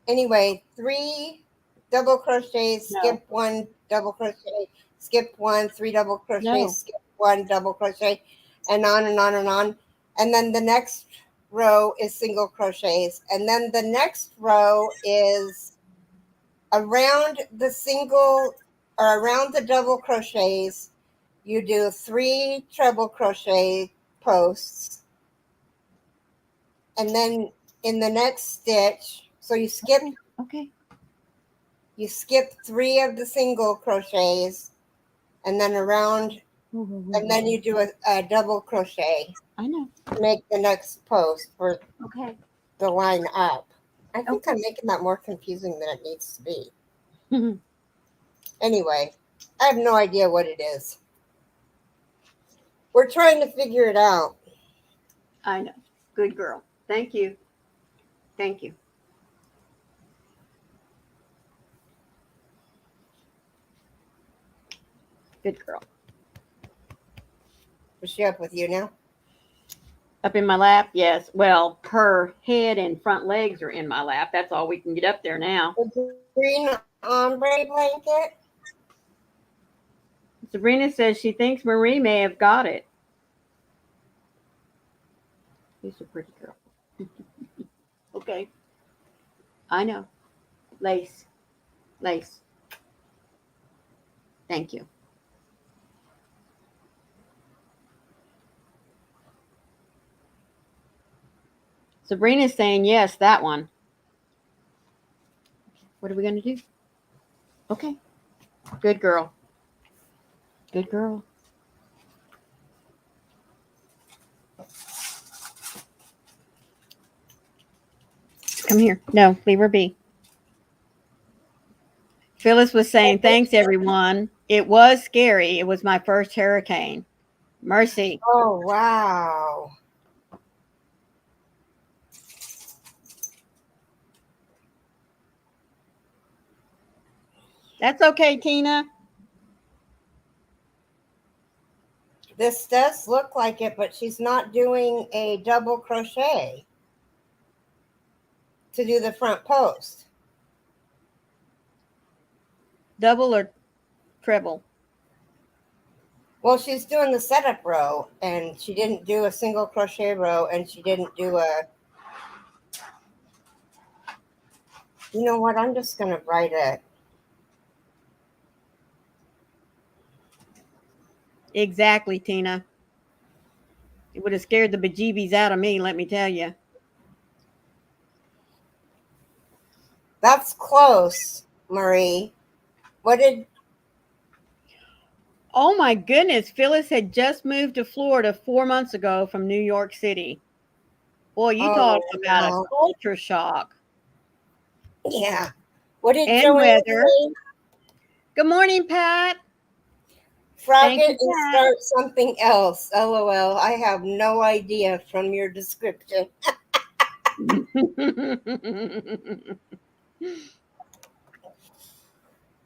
Anyway, 3 double crochets, skip 1 double crochet, skip 1, 3 double crochets, skip 1 double crochet, and on and on and on. And then the next row is single crochets, and then the next row is around the single or around the double crochets. You do 3 treble crochet posts, and then in the next stitch, so you skip. Okay. You skip 3 of the single crochets, and then around, and then you do a double crochet. I know. To make the next post for the line up. I think Okay. I'm making that more confusing than it needs to be. Anyway, I have no idea what it is. We're trying to figure it out. I know. Good girl. Thank you. Thank you. Good girl. Is she up with you now? Up in my lap? Yes. Well, her head and front legs are in my lap. That's all we can get up there now. The green ombre blanket? Sabrina says she thinks Marie may have got it. She's a pretty girl. Okay. I know. Lace. Lace. Thank you. Sabrina's saying yes, that one. What are we going to do? Okay. Good girl. Good girl. Come here. No, leave her be. Phyllis was saying, thanks, everyone. It was scary. It was my first hurricane. Mercy. Oh, wow. That's okay, Tina. This does look like it, but she's not doing a double crochet to do the front post. Double or treble? Well, she's doing the setup row, and she didn't do a single crochet row, and she didn't do a... You know what? I'm just going to write it. Exactly, Tina. It would have scared the bejeebies out of me, let me tell you. That's close, Marie. What did... Oh my goodness, Phyllis had just moved to Florida 4 months ago from New York City. Boy, you talk about a culture shock. Yeah. What did And Joanne weather. say? Good morning, Pat. Frog it and start something else. LOL. I have no idea from your description.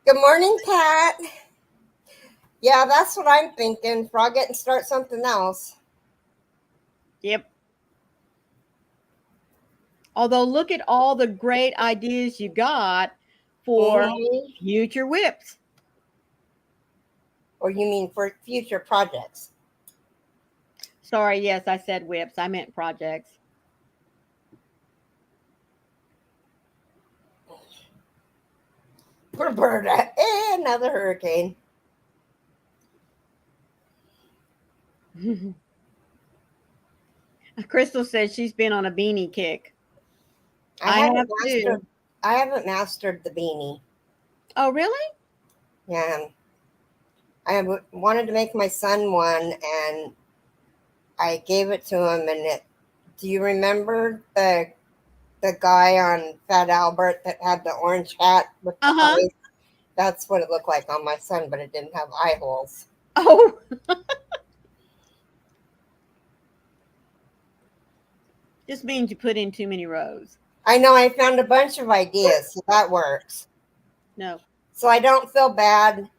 Good morning, Pat. Yeah, that's what I'm thinking. Frog it and start something else. Yep. Although, look at all the great ideas you got for future whips. Or you mean for future projects? Sorry, yes, I said whips. I meant projects. Roberta, another hurricane. Crystal says she's been on a beanie kick. I haven't mastered the beanie. Oh, really? Yeah. I wanted to make my son one, and I gave it to him. And do you remember the guy on Fat Albert that had the orange hat with the eyes? That's what it looked like on my son, but it didn't have eye holes. Oh. Just means you put in too many rows. I know. I found a bunch of ideas, so that works. No. So I don't feel bad.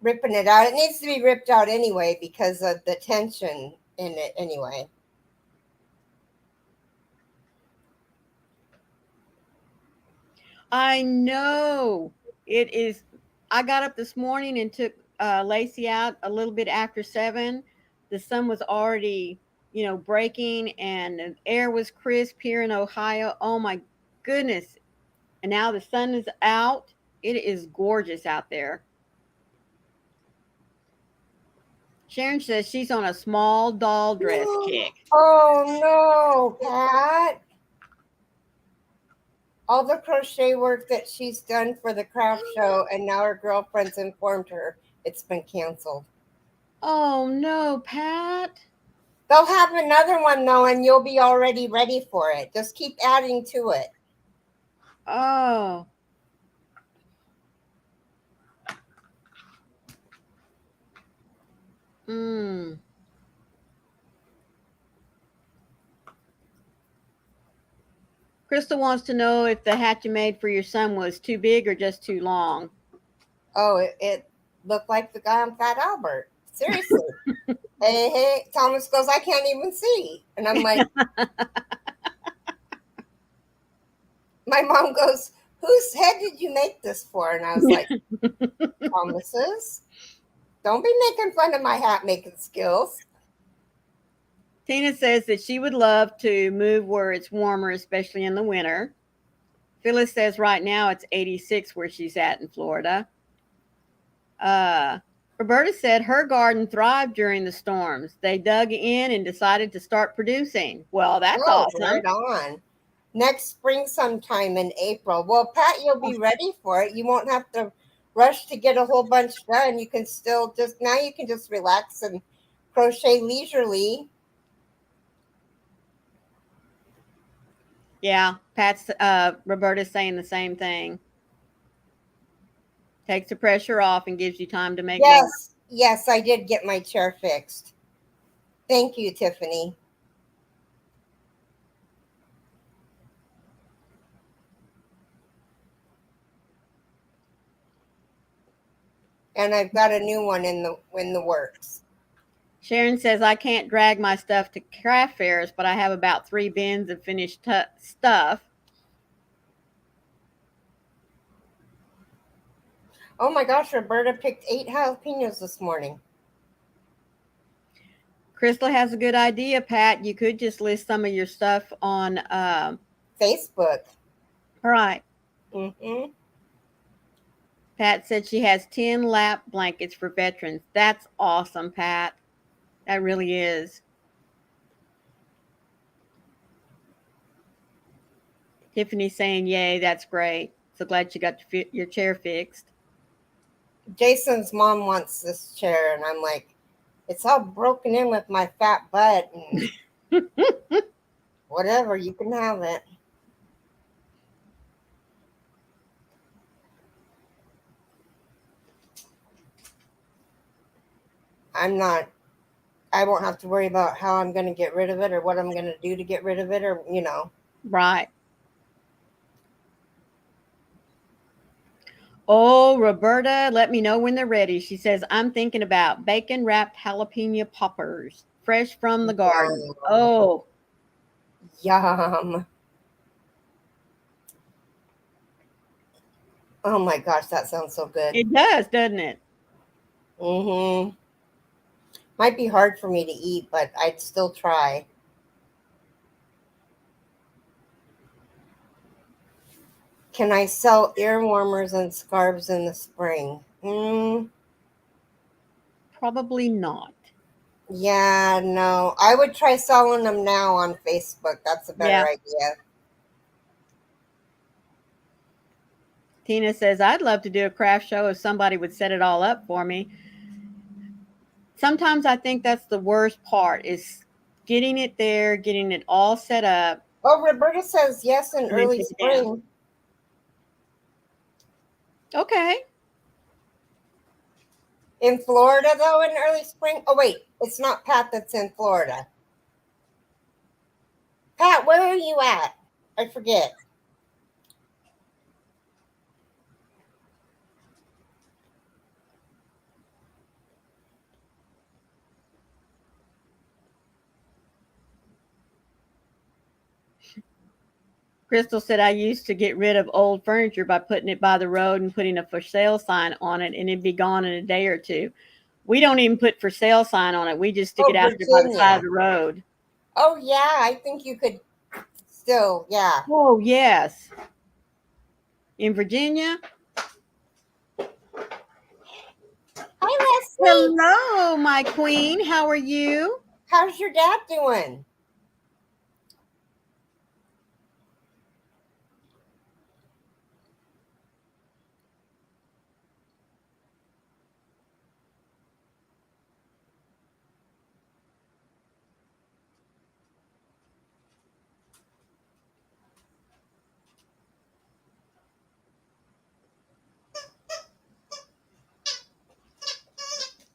ripping it out. It needs to be ripped out anyway because of the tension in it anyway. I know. It is. I got up this morning and took Lacey out a little bit after 7. The sun was already, breaking, and the air was crisp here in Ohio. Oh my goodness. And now the sun is out. It is gorgeous out there. Sharon says she's on a small doll dress kick. Oh no, Pat. All the crochet work that she's done for the craft show, and now her girlfriends informed her it's been canceled. Oh no, Pat. They'll have another one though, and you'll be already ready for it. Just keep adding to it. Oh. Hmm. Crystal wants to know if the hat you made for your son was too big or just too long. Oh, it looked like the guy on Fat Albert. Seriously. Hey, Thomas goes, I can't even see. And I'm like, my mom goes, whose head did you make this for? And I was like, Thomas's. Don't be making fun of my hat making skills. Tina says that she would love to move where it's warmer, especially in the winter. Phyllis says right now it's 86 where she's at in Florida. Roberta said her garden thrived during the storms. They dug in and decided to start producing. Well, that's awesome. Right on. Next spring sometime in April. Well, Pat, you'll be ready for it. You won't have to rush to get a whole bunch done. You can still you can just relax and crochet leisurely. Yeah, Roberta's saying the same thing. Takes the pressure off and gives you time to make more. Yes, I did get my chair fixed. Thank you, Tiffany. And I've got a new one in the works. Sharon says, I can't drag my stuff to craft fairs, but I have about 3 bins of finished stuff. Oh my gosh, Roberta picked 8 jalapenos this morning. Crystal has a good idea, Pat. You could just list some of your stuff on Facebook. All right. Mm-hmm. Pat said she has 10 lap blankets for veterans. That's awesome, Pat. That really is. Tiffany's saying, yay, that's great. So glad you got your chair fixed. Jason's mom wants this chair, and I'm like, it's all broken in with my fat butt. And whatever, you can have it. I won't have to worry about how I'm going to get rid of it or what I'm going to do to get rid of it or. Right. Oh, Roberta, let me know when they're ready. She says, I'm thinking about bacon wrapped jalapeno poppers, fresh from the garden. Yum. Oh. Yum. Oh my gosh, that sounds so good. It does, doesn't it? Mm-hmm. Might be hard for me to eat, but I'd still try. Can I sell ear warmers and scarves in the spring? Probably not. Yeah, no. I would try selling them now on Facebook. That's a better idea. Tina says, I'd love to do a craft show if somebody would set it all up for me. Sometimes I think that's the worst part is getting it there, getting it all set up. Oh, Roberta says yes in early spring. Okay. In Florida, though, in early spring? Oh, wait. It's not Pat that's in Florida. Pat, where are you at? I forget. Crystal said I used to get rid of old furniture by putting it by the road and putting a for sale sign on it, and it'd be gone in a day or two. We don't even put for sale sign on it. We just stick it Oh, out there by the side of Virginia. the road. Oh, yeah. I think you could still, yeah. Oh, yes. In Virginia. Hi, Leslie. Hello, my queen. How are you? How's your dad doing?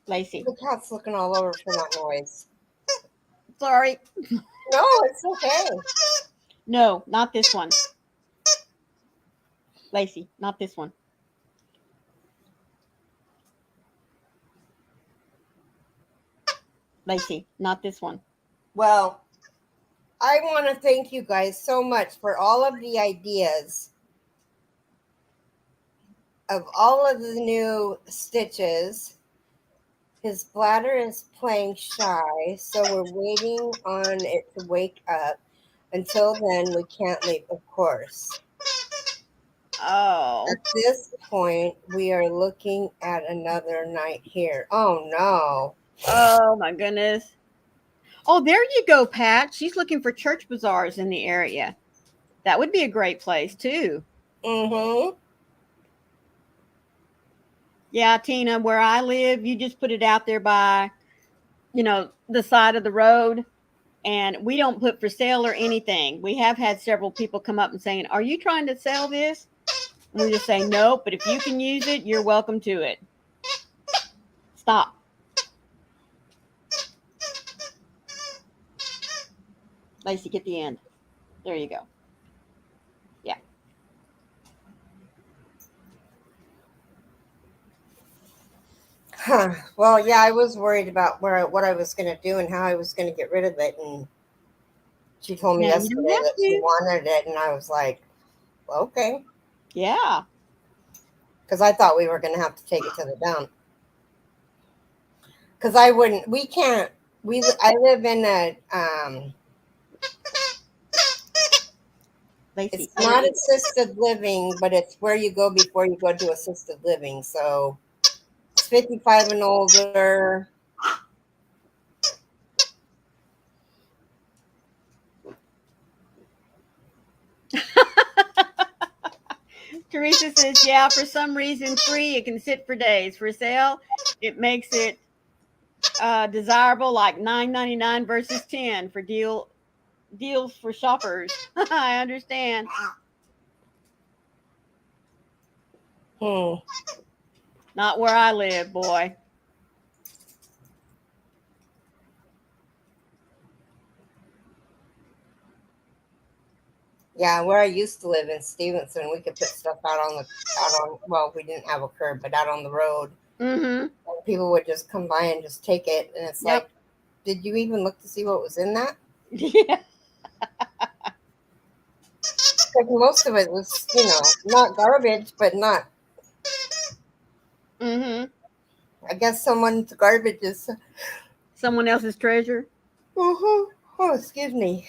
Lacey. The cat's looking all over for that noise. Sorry. No, it's okay. No, not this one. Lacey, not this one. Lacey, not this one. Well, I want to thank you guys so much for all of the ideas of all of the new stitches. His bladder is playing shy, so we're waiting on it to wake up. Until then, we can't leave, of course. Oh. At this point, we are looking at another night here. Oh, no. Oh, my goodness. Oh, there you go, Pat. She's looking for church bazaars in the area. That would be a great place, too. Mm-hmm. Yeah, Tina, where I live, you just put it out there by, the side of the road, and we don't put for sale or anything. We have had several people come up and saying, "Are you trying to sell this?" And we just say, "Nope, but if you can use it, you're welcome to it." Stop. Lacey, get the end. There you go. Yeah. Huh. Well, yeah, I was worried about what I was going to do and how I was going to get rid of it. And she told me Now you don't yesterday have that she to. wanted it, and I was like, okay. Yeah. Because I thought we were going to have to take it to the dump. Because I wouldn't, we can't, I live in a, Lacey, it's not assisted living, but it's where you go before you go to assisted living. So it's 55 and older. Teresa says, yeah, for some reason, free, it can sit for days. For sale, it makes it desirable, like $9.99 versus 10 for deals for shoppers. I understand. Hmm. Not where I live, boy. Yeah, where I used to live in Stevenson, we could put stuff well, we didn't have a curb, but out on the road. Mm-hmm. And people would just come by and just take it. And it's Yep. like, did you even look to see what was in that? Yeah. Because most of it was, not garbage, but not, Mm-hmm. I guess someone's garbage is, Someone else's treasure. oh, excuse me.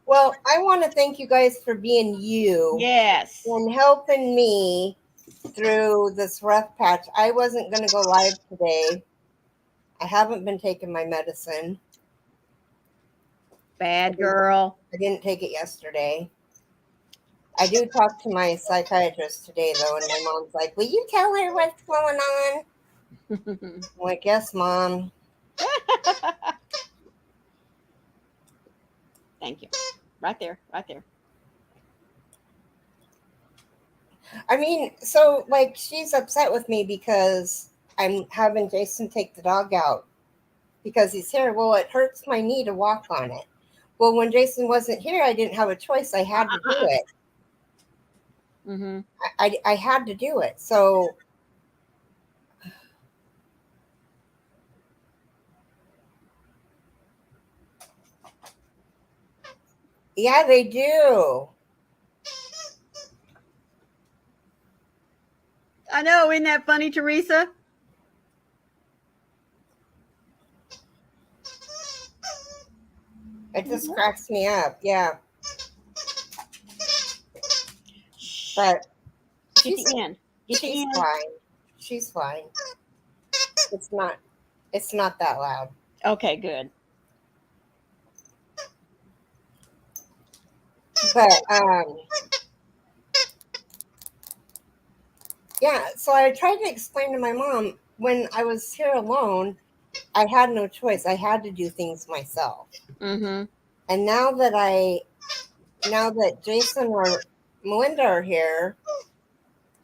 Well, I want to thank you guys for being you Yes. and helping me through this rough patch. I wasn't going to go live today. I haven't been taking my medicine. Bad girl. I didn't take it yesterday. I do talk to my psychiatrist today, though, and my mom's like, will you tell her what's going on? I'm like, yes, Mom. Thank you. Right there. Right there. I mean, so, like, she's upset with me because I'm having Jason take the dog out because he's here. Well, it hurts my knee to walk on it. Well, when Jason wasn't here, I didn't have a choice. I had to do it. Mm-hmm. I had to do it. So, Yeah, they do. I know, isn't that funny, Teresa? It just cracks me up. Yeah. But Get the end. Get the she's end. fine. She's fine. It's not that loud. Okay, good. But yeah, so I tried to explain to my mom when I was here alone, I had no choice. I had to do things myself. Mm-hmm. And now that Jason or Melinda are here,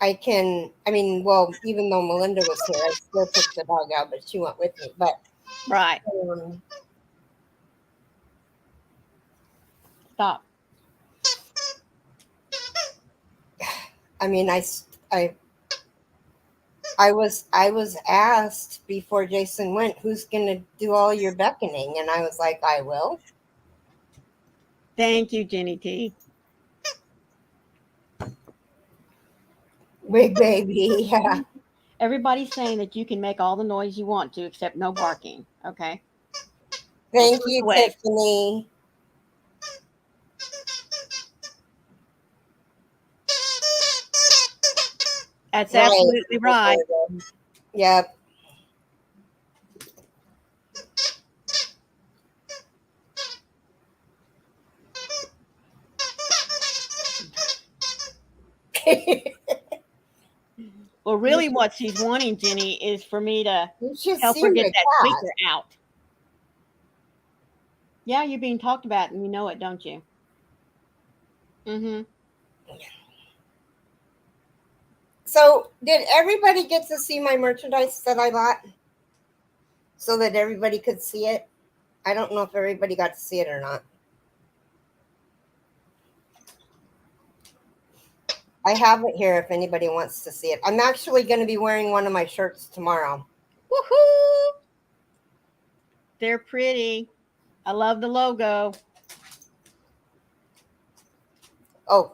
well, even though Melinda was here, I still took the dog out, but she went with me. But Right. um, Stop. I mean, I was asked before Jason went, who's going to do all your beckoning, and I was like, I will. Thank you, Jenny T. Big baby, yeah. Everybody's saying that you can make all the noise you want to, except no barking. Okay. Thank you, Away. Tiffany. That's Right. absolutely right. Yep. Well, really, what she's wanting, Jenny, is for me to You should help see her my get that cat. speaker out. Yeah, you're being talked about, and you know it, don't you? Mm-hmm. So, did everybody get to see my merchandise that I bought? So that everybody could see it? I don't know if everybody got to see it or not. I have it here if anybody wants to see it. I'm actually going to be wearing one of my shirts tomorrow. Woohoo! They're pretty. I love the logo. Oh,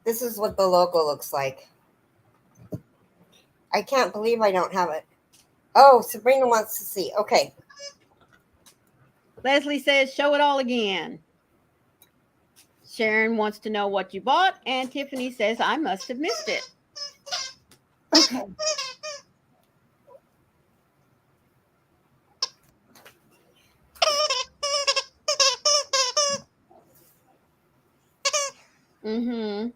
this is what the logo looks like. I can't believe I don't have it. Oh, Sabrina wants to see. Okay. Leslie says, show it all again. Sharon wants to know what you bought, and Tiffany says, I must have missed it. Okay. Mm-hmm.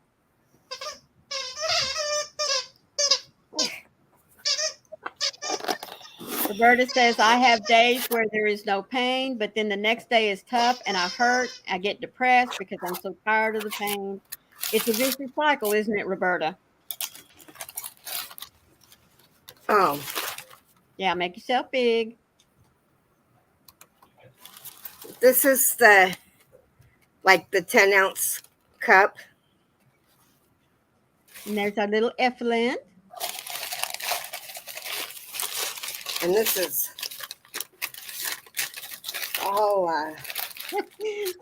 Roberta says, I have days where there is no pain, but then the next day is tough and I hurt. I get depressed because I'm so tired of the pain. It's a vicious cycle, isn't it, Roberta? Oh, Yeah, make yourself big. this is the 10-ounce cup. And there's our little effluent. And this is all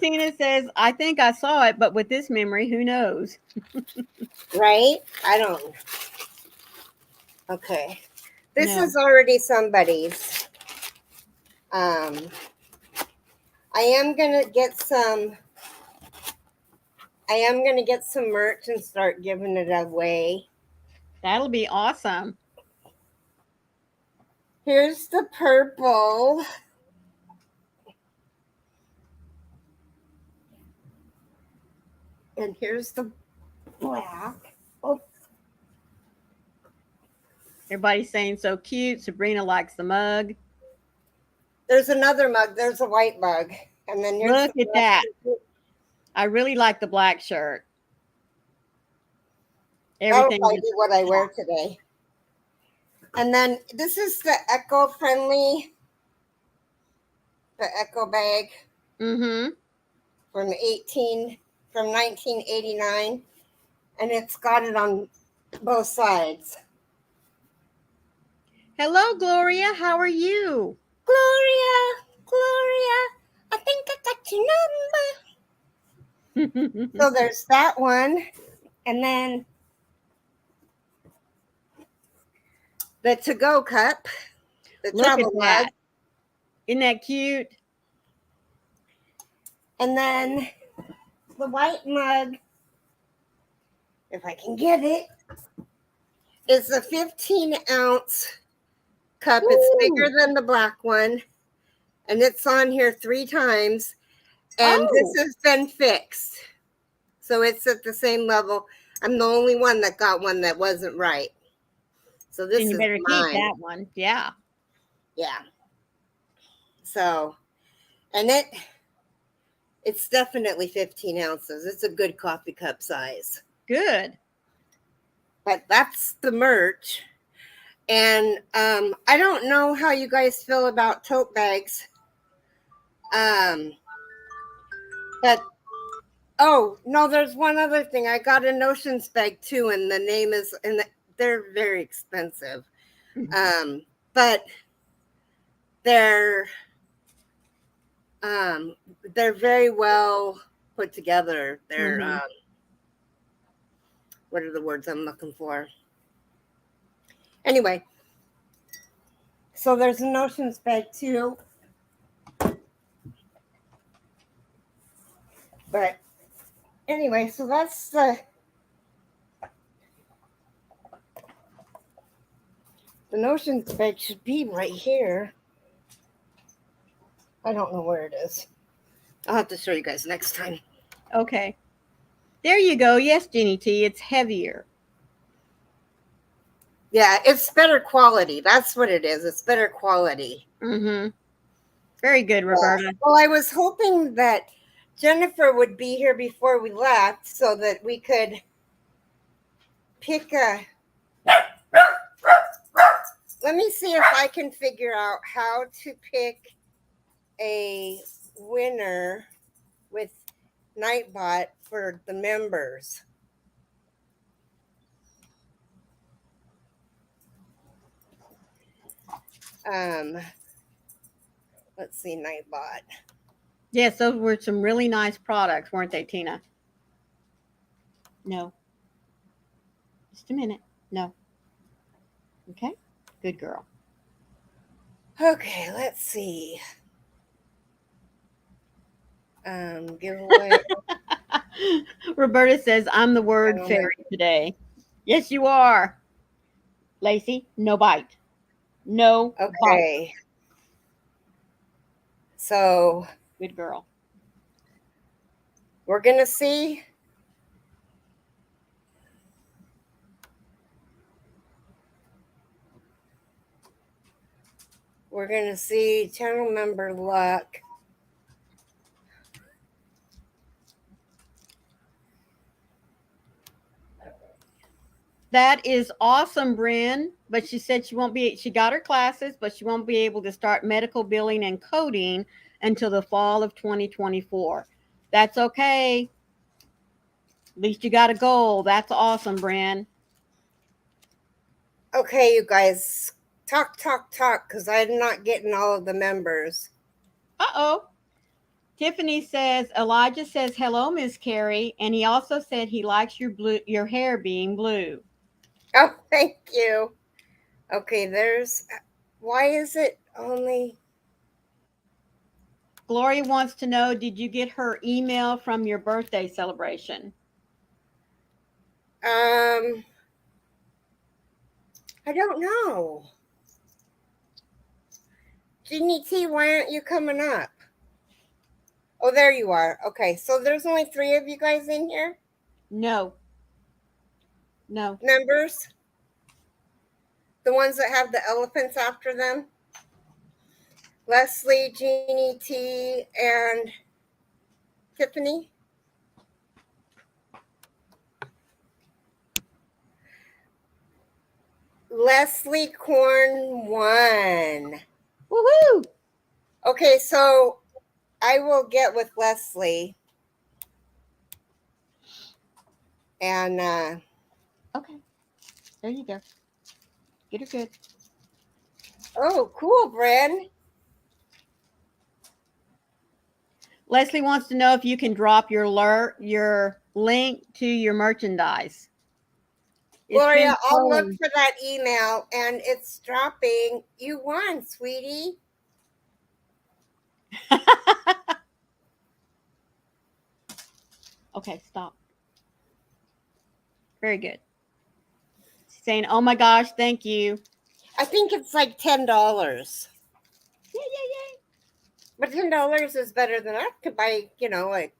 Tina says, I think I saw it, but with this memory, who knows? right? I don't. Okay. This No. is already somebody's. I am gonna get some merch and start giving it away. That'll be awesome. Here's the purple. And here's the black. Oh, Everybody's saying so cute. Sabrina likes the mug. there's another mug. There's a white mug. And then here's Look at that. I really like the black shirt. That'll Everything. probably be what I wear today. And then this is the eco-friendly, the eco bag Mm-hmm. from 1989, and it's got it on both sides. Hello, Gloria. How are you? Gloria, I think I got your number. So there's that one. And then the to-go cup. The Look at travel that. mug. Isn't that cute? And then the white mug, if I can get it, is a 15-ounce cup. It's bigger Ooh. than the black one. And it's on here 3 times. And this Oh. has been fixed. So it's at the same level. I'm the only one that got one that wasn't right. So this Then you is better keep mine. that one. Yeah. Yeah. So, and it's definitely 15 ounces. It's a good coffee cup size. Good. But that's the merch. And I don't know how you guys feel about tote bags. But oh no, there's one other thing. I got a Notions bag too, and the name is, and they're very expensive. But they're very well put together. They're what are the words I'm looking for? Anyway, so there's a Notions bag too. But anyway, so that's the Notions bag should be right here. I don't know where it is. I'll have to show you guys next time. Okay. There you go. Yes, Jeannie T. It's heavier. Yeah, it's better quality. That's what it is. It's better quality. Very good, Roberta. Well, I was hoping that Jennifer would be here before we left so that we could pick a... Let me see if I can figure out how to pick a winner with Nightbot for the members. Let's see, Nightbot. Yes, those were some really nice products, weren't they, Tina? No. Just a minute. No. Okay. Good girl. Okay, let's see. Giveaway. Roberta says, I'm the word fairy today. Yes, you are. Lacey, no bite. No Okay. bite. So Good girl. we're going to see. We're going to see channel member luck. That is awesome, Bryn. But she said she got her classes, but she won't be able to start medical billing and coding until the fall of 2024. That's okay. At least you got a goal. That's awesome, Bryn. Okay, you guys, talk, because I'm not getting all of the members. Uh-oh. Tiffany says, Elijah says, hello, Miss Keri. And he also said he likes your hair being blue. Oh, thank you. Okay, why is it only... Gloria wants to know, did you get her email from your birthday celebration? I don't know. Jeannie T, why aren't you coming up? Oh, there you are. Okay, so there's only 3 of you guys in here? No. Members? The ones that have the elephants after them? Leslie, Jeannie T, and Tiffany? Leslie Corn won. Woohoo! Okay, so I will get with Leslie. And okay. There you go. Get her good. Oh, cool, Bren. Leslie wants to know if you can drop your link to your merchandise. It's Gloria, been I'll look stolen. for that email, and it's dropping. You won, sweetie. Okay, stop. Very good. She's saying, "Oh my gosh, thank you." I think it's like $10. Yay, yay, yay. But $10 is better than I could buy, like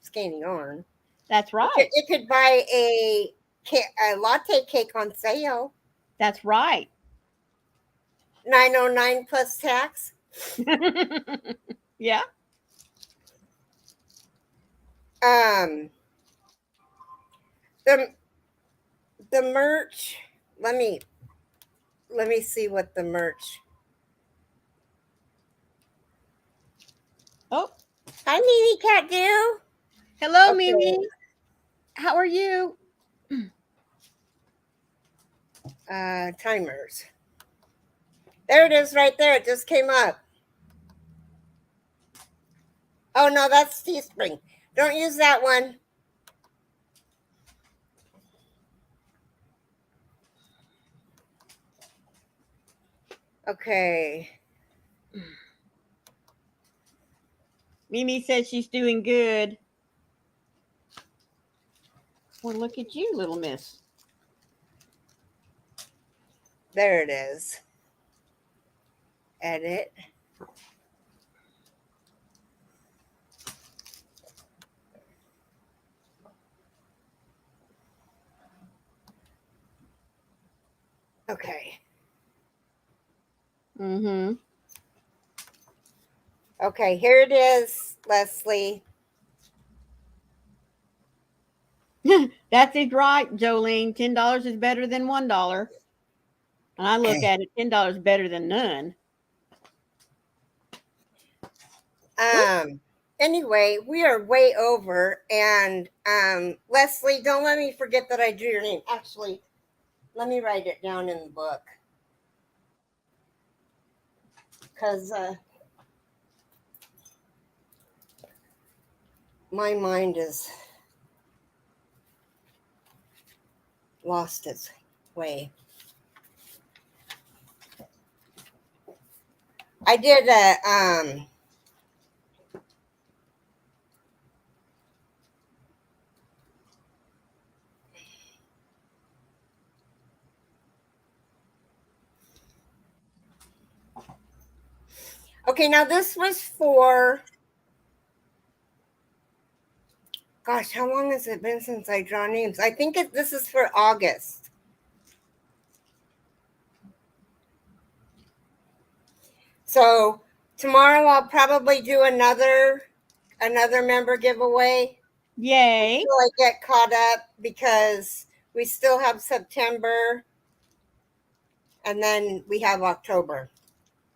scanning yarn. That's right. It could buy a latte cake on sale. That's right. $9.09 plus tax. Yeah. The merch. Let me see what the merch. Oh, Hi, Mimi Cat Do. hello, Okay. Mimi. How are you? Timers. There it is right there. It just came up. Oh, no, that's Teespring. Don't use that one. Okay. Mimi says she's doing good. Well, look at you, little miss. There it is. Edit. Okay. Mm-hmm. Okay, here it is, Leslie. That's it, right, Jolene. $10 is better than $1. And I look at it, $10 better than none. Anyway, we are way over, and Leslie, don't let me forget that I drew your name. Actually, let me write it down in the book, because my mind is lost its way. I did a okay, now this was for, gosh, how long has it been since I draw names? I think this is for August. So tomorrow I'll probably do another member giveaway. Yay. Until I get caught up, because we still have September, and then we have October.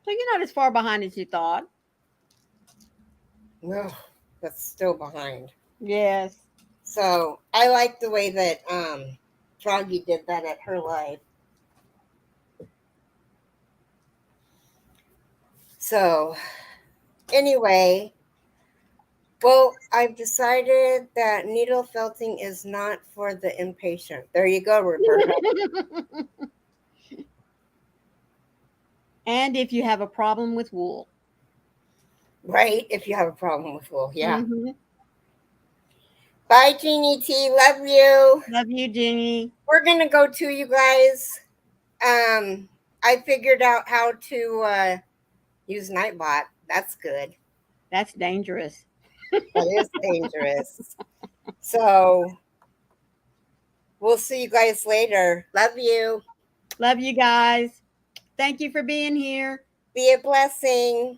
So you're not as far behind as you thought. No, that's still behind. Yes. So I like the way that Froggy did that at her live. So anyway, well, I've decided that needle felting is not for the impatient. There you go, Roberta. And if you have a problem with wool. Right, if you have a problem with wool, yeah. Mm-hmm. Bye, Jeannie T. Love you. Love you, Jenny. We're gonna go to you guys. I figured out how to use Nightbot. That's good. That's dangerous. That is dangerous. So we'll see you guys later. Love you. Love you guys. Thank you for being here. Be a blessing.